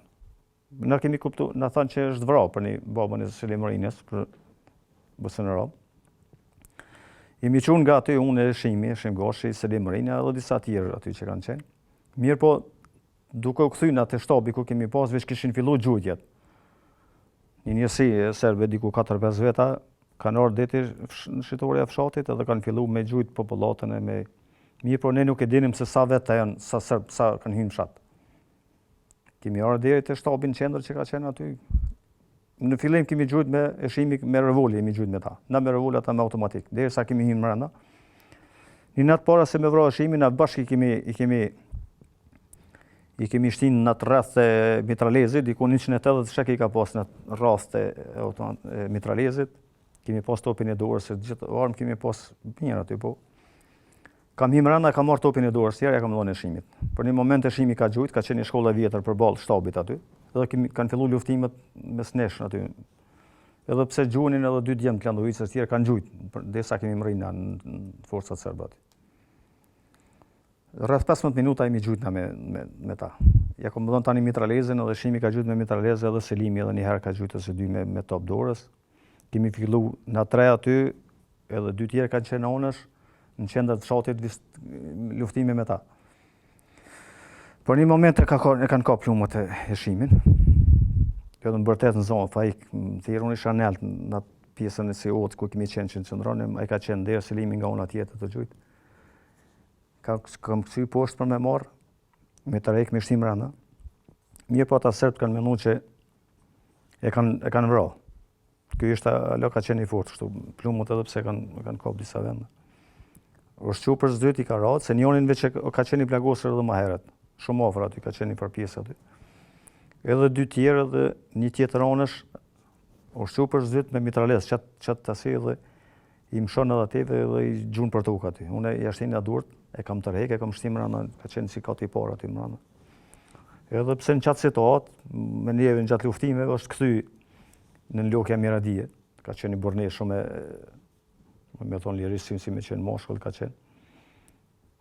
Na kemi kuptu, na thanë që është vrau për një babën e Selim Rinës për BSNR. Jemi qunë nga aty unë e Shim Gashi, Selim Rina edhe disa tjerë aty që kanë qenë. Mirë po, duke u kthyr atë shtabi ku kemi pas, veç kishin filluar gjujtjet. Një njësi e serbe diku 4-5 veta kanë ardhur deti në shitoria e fshatit edhe kanë filluar me gjujt popullatën e me. Mirë po ne nuk e dinim se sa veta janë, sa serb, sa kanë hyrë në fshat. Kemi ardhur deri te shtabi në qendër që ka qenë aty. Në fillim kemi gjujt me Shimi me revoli, jemi gjujt me ta. Na me revoli ata me automatik, derisa kemi hyrë brenda. Një natë para se me vrau Shimi, na bashkë i kemi shtinë në atë rreth e mitralezit, diku 180 shek i ka pas në rast e mitralezit. Kemi pas topin e dorës, se gjithë armë kemi pas mirë aty, po. Kam hi mrena, kam marrë topin e dorës, tjerë ja kam dhënë e Shimit. Për një moment e Shimi ka gjujt, ka qenë një shkolla vjetër përballë shtabit aty, edhe kanë filluar luftimet mes nesh aty. Edhe pse gjunin edhe 2 djemë të Landovicës tjerë kanë gjujt, derisa kemi mrinë në forcat serbe aty. Rreth 15 minuta jemi gjujt me ta. Ja kom dhënë tani mitralezën, edhe Shimi ka gjujt me mitralezë, edhe Selimi edhe një herë ka gjujt ose 2 me top dorës. Kemi filluar na 3 aty, edhe 2 tjerë kanë qenë onësh, në qendër të fshatit luftime me ta. Për një moment e kanë ka plumët e Shimin. Edhe në bërtet në zonë, fa thirë unë isha nelt në atë pjesën e Seut ku kemi qenë që në qëndronim, ai ka qenë derë Selimi nga ona tjetër të gjujt. Kam kësy poshtë për me marë, me të rejkë me shtim rënda. Mirë po ata serbt kanë menu që e kanë vrarë. Kjo ishte alo ka qenë i fortë, kështu plumët edhe pse kanë kapë disa vende. Ushqu për s'dyt i ka ratë, se njonin veç ka qenë i plagosur edhe më herët. Shumë ofër aty, ka qenë i përpjesë aty. Edhe 2 tjerë dhe një tjetër anësh, ushqu për s'dyt me mitrales, qatë të asi edhe i mshon edhe aty dhe i gjun për tukë aty. Unë i ashtin nga durt, e kam tërhek, e kam shtim rana, ka qenë si kati i parë aty mrana. Edhe pse në qatë situatë, me njeve në gjatë luftimeve, është kthy në Lokja Miradije. Ka qenë i burnesh shumë me thonë lirisë si me qenë moshkull ka qenë.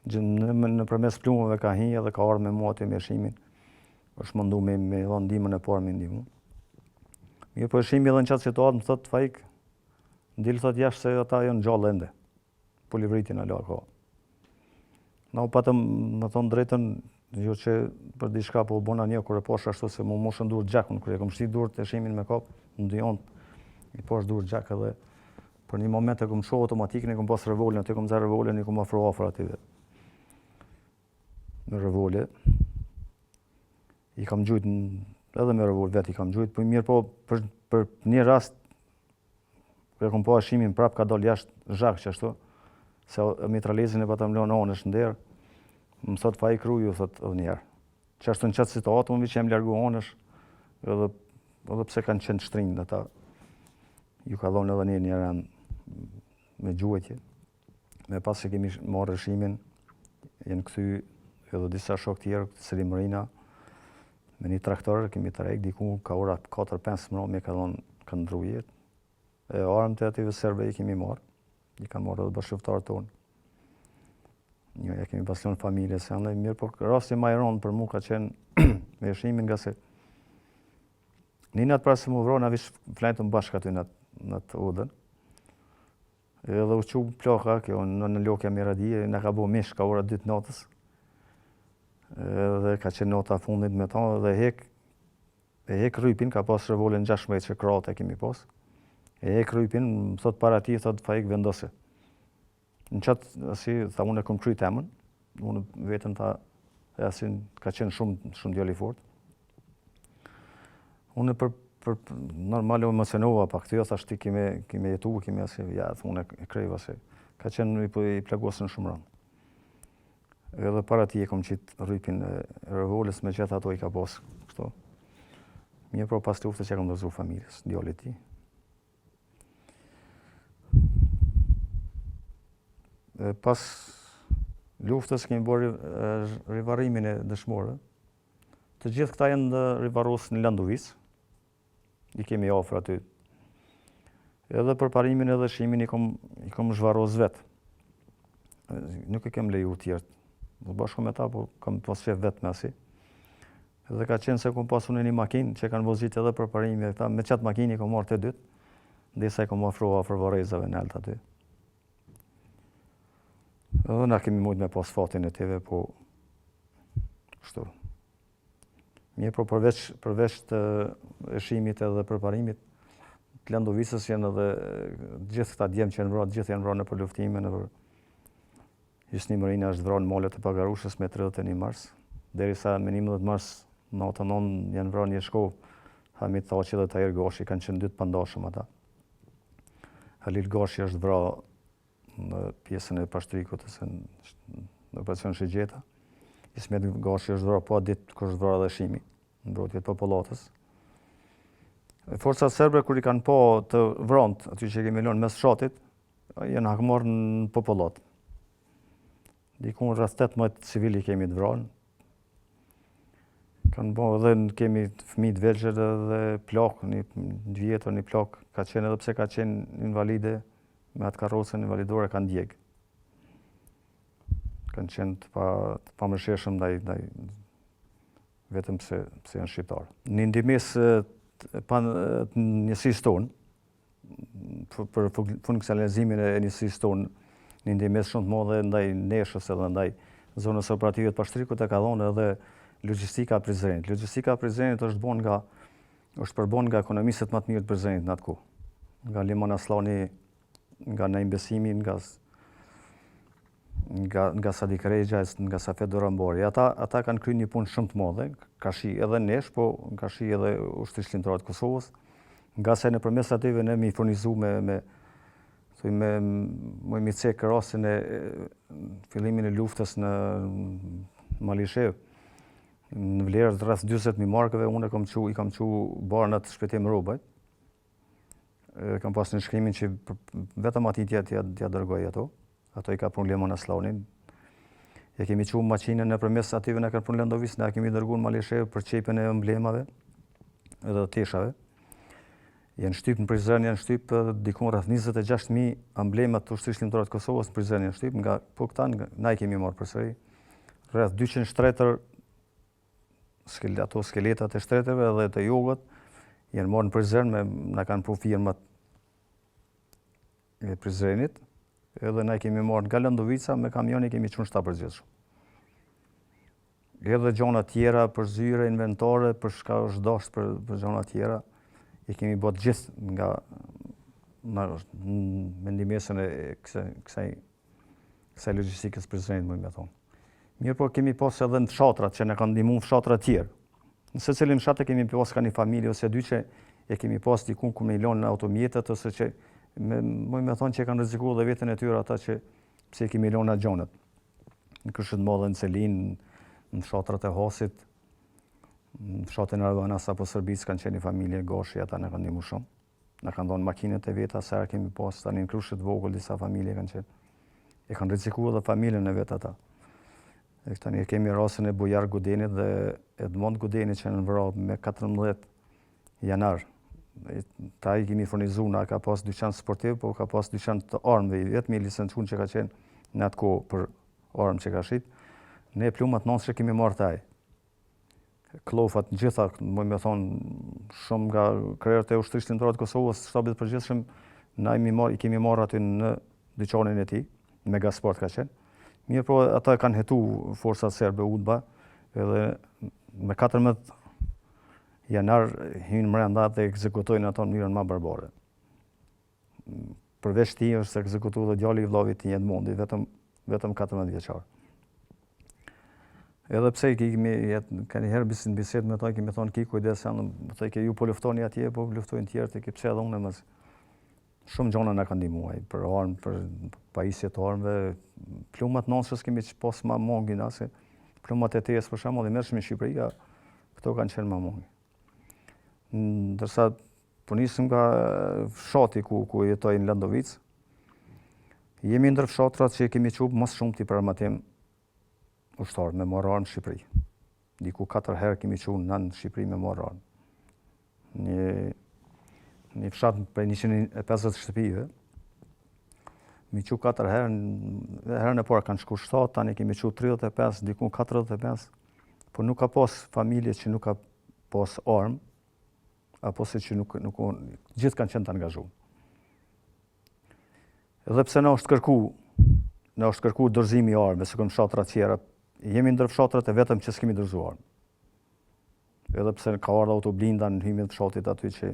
Në përmes plumëve ka hi edhe ka ardhur me mua aty me shimin. është mundu me dhënë ndihmën e parë me ndihmu. Mirë po shimi edhe në qatë situatë më thotë Faik, ndilë thotë jashtë se ata janë gjallë ende. Po livritin a la ka. Na u patëm, më thonë drejtën, jo që për diçka po u bona një kur e posh ashtu se mu moshën dur gjakun, kur e kom shtit dur të shimin me kap, më dijon i posh dur gjak edhe për një moment e kom shoh automatik, ne kom pas revolën, aty kom za revolën, i kom afro afër aty vet. Në revolë i kam gjujt edhe me revolë vet i kam gjujt, po mirë po për një rast kur e kom pa shimin prap ka dal jashtë zhak që ashtu, se mitralezin e patëm lënë anësh nder. Më thot Faik Ruju, thot edhe njerë. Që ashtu në qatë situatë, unë vi që jem largu anësh, edhe pse kanë qenë shtrinë ata, ju ka dhonë edhe një ran me gjuhetje. Me pas se kemi marrë rëshimin, jenë kthy edhe disa shok tjerë, Selim Marina, me një traktor, kemi të rejkë, diku ka ora 4-5 mëno, me ka dhonë kanë ndru jetë. E armë të ative serve i kemi marrë, i kanë marrë edhe bashkëftarë tonë. Një e kemi pasion familje se andaj mirë, po rasti ma i ronë për mu ka qenë me shimin nga se një natë pra se mu vro, na vish flajtëm bashkë aty në të udën. Edhe u qu ploka, kjo në Lokja Miradije, na ka bo mish ka ora 2 natës. Edhe ka qenë nota fundit me ta, dhe hek rrypin, ka pas revolën 16 që krate kemi pas. E hek rrypin, më thot para ti, thot Faik vendose. Në qatë, asi, tha unë e kom kryt temën, unë vetëm tha, e asin, ka qenë shumë djali fort. Unë për normal emocionova pak të jo, thash ti kime jetu, kime asi, ja, unë e krejva se, ka qenë i plagosën shumë rënë. Edhe para ti e kom qitë rrypin e revolës, me gjithë ato i ka posë, kështu. Mirë pro pas luftës që e kom dëzu familjes, djali ti. Pas luftës kemi bërë rivarimin e dëshmorëve. Të gjithë këta janë rivaros në Landuvis. I kemi afër aty. Edhe për parimin edhe shimin i kom zhvaros vetë. Nuk e kem leju tjertë. Dhe bashku me ta, po kam pas shef vetë me asi. Edhe ka qenë se kom pasu në një makinë që kanë vozit edhe për parimin e këta. Me qatë makinë i kom marrë të dytë. Ndesa i kom afro varezave në altë aty. Edhe na kemi mujtë me pas fatin e teve, po kështu. Mirë, po përveç të shimit edhe përparimit, të Landuvisës janë edhe gjithë këta djemë që janë vrarë, gjithë janë vrarë në për luftime, në për Jusni Marina është vrarë në malet e Pagarushës me 31 mars, derisa me 11 mars natën 9 janë vrarë një shkovë, Hamit Thaçi dhe Tajer Gashi, kanë qenë 2 të pandashëm ata. Halil Gashi është vrarë në pjesën e Pashtrikut, në operacion Shigjeta. Ismet Gashi është vrarë pa ditë kër është vrarë edhe Shimi, në mbrojtjet popullatës. Forcat serbe, kur i kanë pa të vrant, aty që kemi lënë mes fshatit, janë hakmarrë në popullat. Dikun rreth 18 civili kemi të vrarë. Kanë bo edhe kemi fëmijë të vegjël dhe plak, një vjetër, një plak, ka qenë edhe pse ka qenë invalide, me atë karrocën invalidore kanë djegë. Kanë qenë të pamëshirshëm ndaj vetëm pse janë shqiptarë. Në ndihmës njësisë tonë, për funksionalizimin e njësisë tonë, në ndihmës shumë të madhe ndaj Neshës edhe ndaj zonës operative të Pashtrikut e ka dhënë edhe logjistika e Prizrenit. Logjistika e Prizrenit është përbën nga ekonomistët më të mirë të Prizrenit në atë kohë. Nga Liman Aslani, nga Naim Besimi, nga Sadik Rexha, nga Safet Dorambori. Ata kanë kryer një punë shumë të madhe, ka shi edhe nesh, po ka shi edhe ushtrisë shqiptare të Kosovës, nga se nëpërmes atyve ne mi furnizu me thuj me cekë rastin e fillimin e luftës në Malishev. Në vlerë rreth 40.000 markëve, unë i kam qu barnat shpëtim rrobajt. Kam pas në shkrimin që vetëm ati t'ja dërgoj ato. Ato i ka prun Lemon Aslanin. Ja kemi qu maqinën nëpërmes ative në ka prun Lendovis, ne kemi dërgu në Malishev për qepjen e emblemave edhe teshave. Janë shtyp në Prizren, janë shtyp dikun rreth 26.000 emblemat të ushtrisë lindore të Kosovës në Prizren janë shtyp, nga po këta na i kemi marrë përsëri. Rreth 200 shtretër, ato skeletat e shtretërve dhe të jogët, janë marrë në Prizren, na kanë pru firmat e Prizrenit, edhe na i kemi marrë nga Lendovica, me kamioni kemi qenë 7 përgjithshëm. Edhe gjona tjera për zyre, inventare, për shka është dasht për gjona tjera, i kemi bërë gjithë nga mendimesën e kësaj logjistikës Prizrenit, më thonë. Mirë, po kemi pas edhe në fshatrat, që ne kanë ndihmu fshatrat tjerë. Në secilin fshat e kemi pas ka një familje ose dy që e kemi pas dikun ku me ilon në automjetet, ose që me thonë që e kanë rrezikuar dhe veten e tyre ata që pse e kemi ilon në gjonët. Në Këshët Madhe, në Celin, në fshatrat e Hasit, në fshatin e Arvanas apo Sërbis kanë qenë një familje gashi, ata në kanë ndihmu shumë. Na kanë dhënë makinet e veta, sa kemi pas tani në Krushit vogël disa familje kanë qenë. E kanë rrezikuar edhe familjen e vet ata. E tani kemi rastin e Bujar Gudenit dhe Edmond Gudenit që në vrarë me 14 janar. Ta i kemi furnizuar, na ka pas dyqan sportiv, po ka pas dyqan të armëve, vetëm i licencuar që ka qenë në atë kohë për armë që ka shit. Ne plumat nënshë kemi marrë taj. Klofat gjitha, me thonë, shumë nga krerët e ushtrisë lindore të Kosovës, shtabit përgjithshëm, na i kemi marrë aty në dyqanin e tij, Megasport ka qenë. Mirë, po ata kanë hetu forcat serbe UDBA, edhe me 14 janar hynë mrenda dhe ekzekutojnë ato në mënyrën më barbare. Përveç tij është ekzekutuar dhe djali i vllavit të Edmondi, vetëm 14 vjeçar. Edhe pse kanë herë bisedë me ta, kemi thonë ki kujdes, thaj ke ju po luftoni atje, po luftojnë tjerë, ke pse edhe unë mos. Shumë gjona na kanë ndihmuar për armë, për pajisje të armëve, plumat nënshës kemi pas më mungin, se plumat e TS për shembull, i mërshëm në Shqipëri, këto kanë qenë më mungi. Ndërsa po nisim nga fshati ku jetoj në Lendovic, jemi ndër fshatrat që kemi qub më shumë ti për armatim ushtar me marrë armë në Shqipëri. Diku 4 herë kemi qenë në Shqipëri me marrë armë. Një fshat për 150 shtëpive, mi qu 4 herë, herën e parë kanë shku 7, tani kemi qu 35, dikun 45, po nuk ka pas familje që nuk ka pas armë, apo se që nuk gjithë kanë qenë të angazhu. Edhe pse na është kërku dorëzimi i armëve, se këmë fshatra tjera, jemi ndër fshatrat e vetëm që s'kemi dorëzu armë. Edhe pse ka ardhur autoblinda në hyjmin e fshatit aty që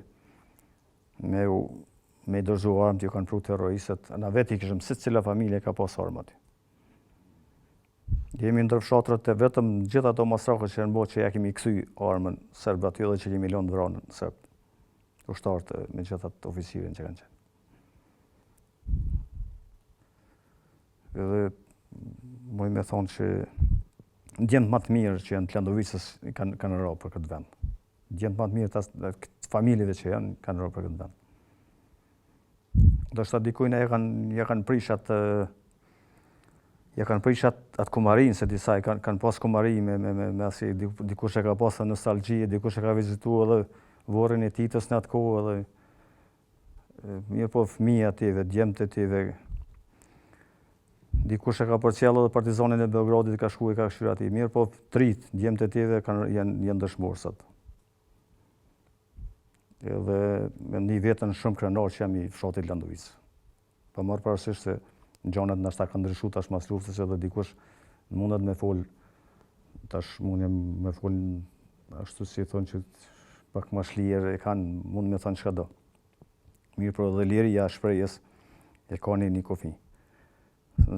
me dorëzu armë që kanë pru terroristët, na vetë i kishëm secila familje ka pas armë aty. Jemi ndër fshatrat e vetëm gjithë ato masakrat që janë bërë që ja kemi kthy armën serb aty edhe që kemi lënë vrarën serb. Ushtarët me gjithë ato oficirën që kanë qenë. Edhe moj me thonë që djemët më të mirë që janë të Lendovicës kanë rrë për këtë vend. Djemët më të mirë të familjeve që janë kanë rrë për këtë vend. Do shta dikujna ja kanë prish atë kumarinë, se disa kanë pas kumari me asi, dikush e ka pas nostalgji, dikush e ka vizitu edhe vorrin e Titës në atë kohë, edhe mirë po fëmijë ative, djemët e tive, dikush e ka përcjellë edhe partizanin e Beogradit, ka shku e ka këshyra ati. Mirë po trit, djemët e tive janë dëshmorë sot. Edhe me një vetën shumë krenar që jam i fshatit Lendovicë. Pa marrë parasysh se gjanat nështë ta kanë ndryshu tash mas luftës, edhe dikush mundet me fol, tash mund me fol ashtu si thonë që pak ma shlijer e kanë, mund me thonë çka do. Mirë po edhe liria shprehjes e ka një kufi.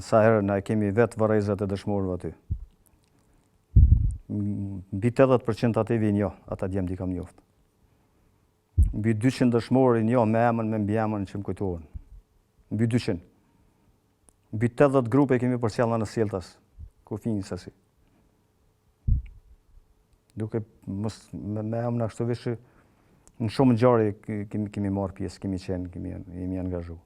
Sa herë na kemi vetë varrezat e dëshmorëve aty. Mbi 80% ative njoh, ata djemtë i kam njoftë. Mbi 200 dëshmorë njoh me emën, me mbiemën që më kujtohen. mbi 200. Mbi 80 grupe kemi përcjellë në Sjeltas, kufinjës asi. Duke me amna kështu vishë në shumë ngjarje kemi marrë pjesë, kemi qenë, jemi angazhu.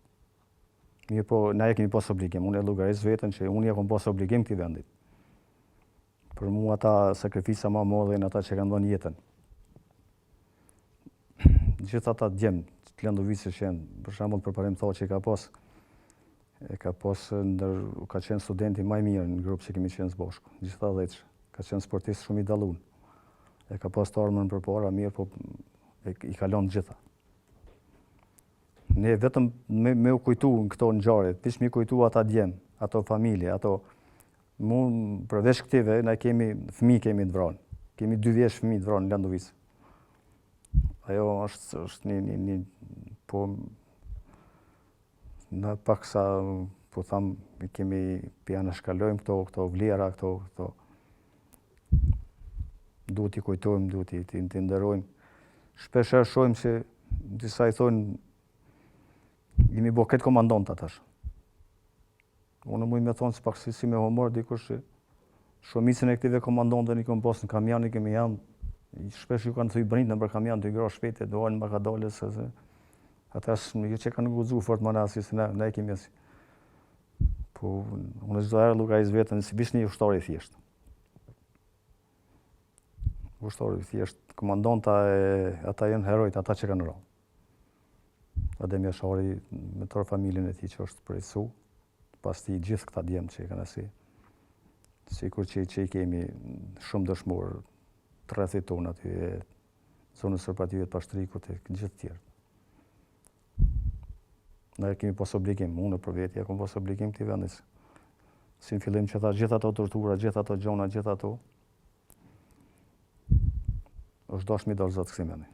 Mirë po, na e kemi pas obligim, unë e llogaris veten që unë ja kam pas obligim këtij vendit. Për mua ata sakrifisa më madhe janë ata që kanë dhënë jetën. Gjithë ata djemë, të Lëndovicës që janë, për shembull përparim thotë që ka qenë studenti më i mirë në grup që kemi qenë së bashku. Gjithë ata ka qenë sportist shumë i dallun. E ka pas të armën përpara mirë, po i kalon gjitha. Ne vetëm me u kujtu në këto ngjarje, pish me kujtu ata djemë, ato familje, ato përveç këtive, na kemi fëmijë kemi të vranë. Kemi 2 vjeç fëmijë të vranë në Lëndovicë. Ajo është një po në paksa po tham kemi pjana shkalojmë këto vlera, këto duhet i kujtojmë, duhet i nderojmë. Shpesh shohim se disa i thonë jemi bo këtë komandant atash. Unë muj me thonë se pak si me humor dikush që shumicën e këtive komandantëve i kom pas në kamion, i kemi janë, shpesh ju kanë thuj brinjtë në për kamion, të i gra shpete, dohen më ka dole, se ata ju që kanë guxu fort më nasi, se ne kemi asi. Po, unë çdo herë llogaris veten si bish një ushtar i thjeshtë. Ushtar i thjeshtë, komandanta ata janë herojt, ata që kanë rënë. Adem Jashari me tërë familjen e tij që është prej Su, pas ti gjithë këta djemë që i kanë asi. Sikur që i kemi shumë dëshmorë të rrethit tonë aty e zonës operative të Pashtrikut e gjithë tjerë. Ne kemi pas obligim, unë për veti kam pas obligim këtij vendit. Si në fillim që gjithë ato tortura, gjithë ato gjona, gjithë ato është dashmi dorë Zotë kësaj mendi.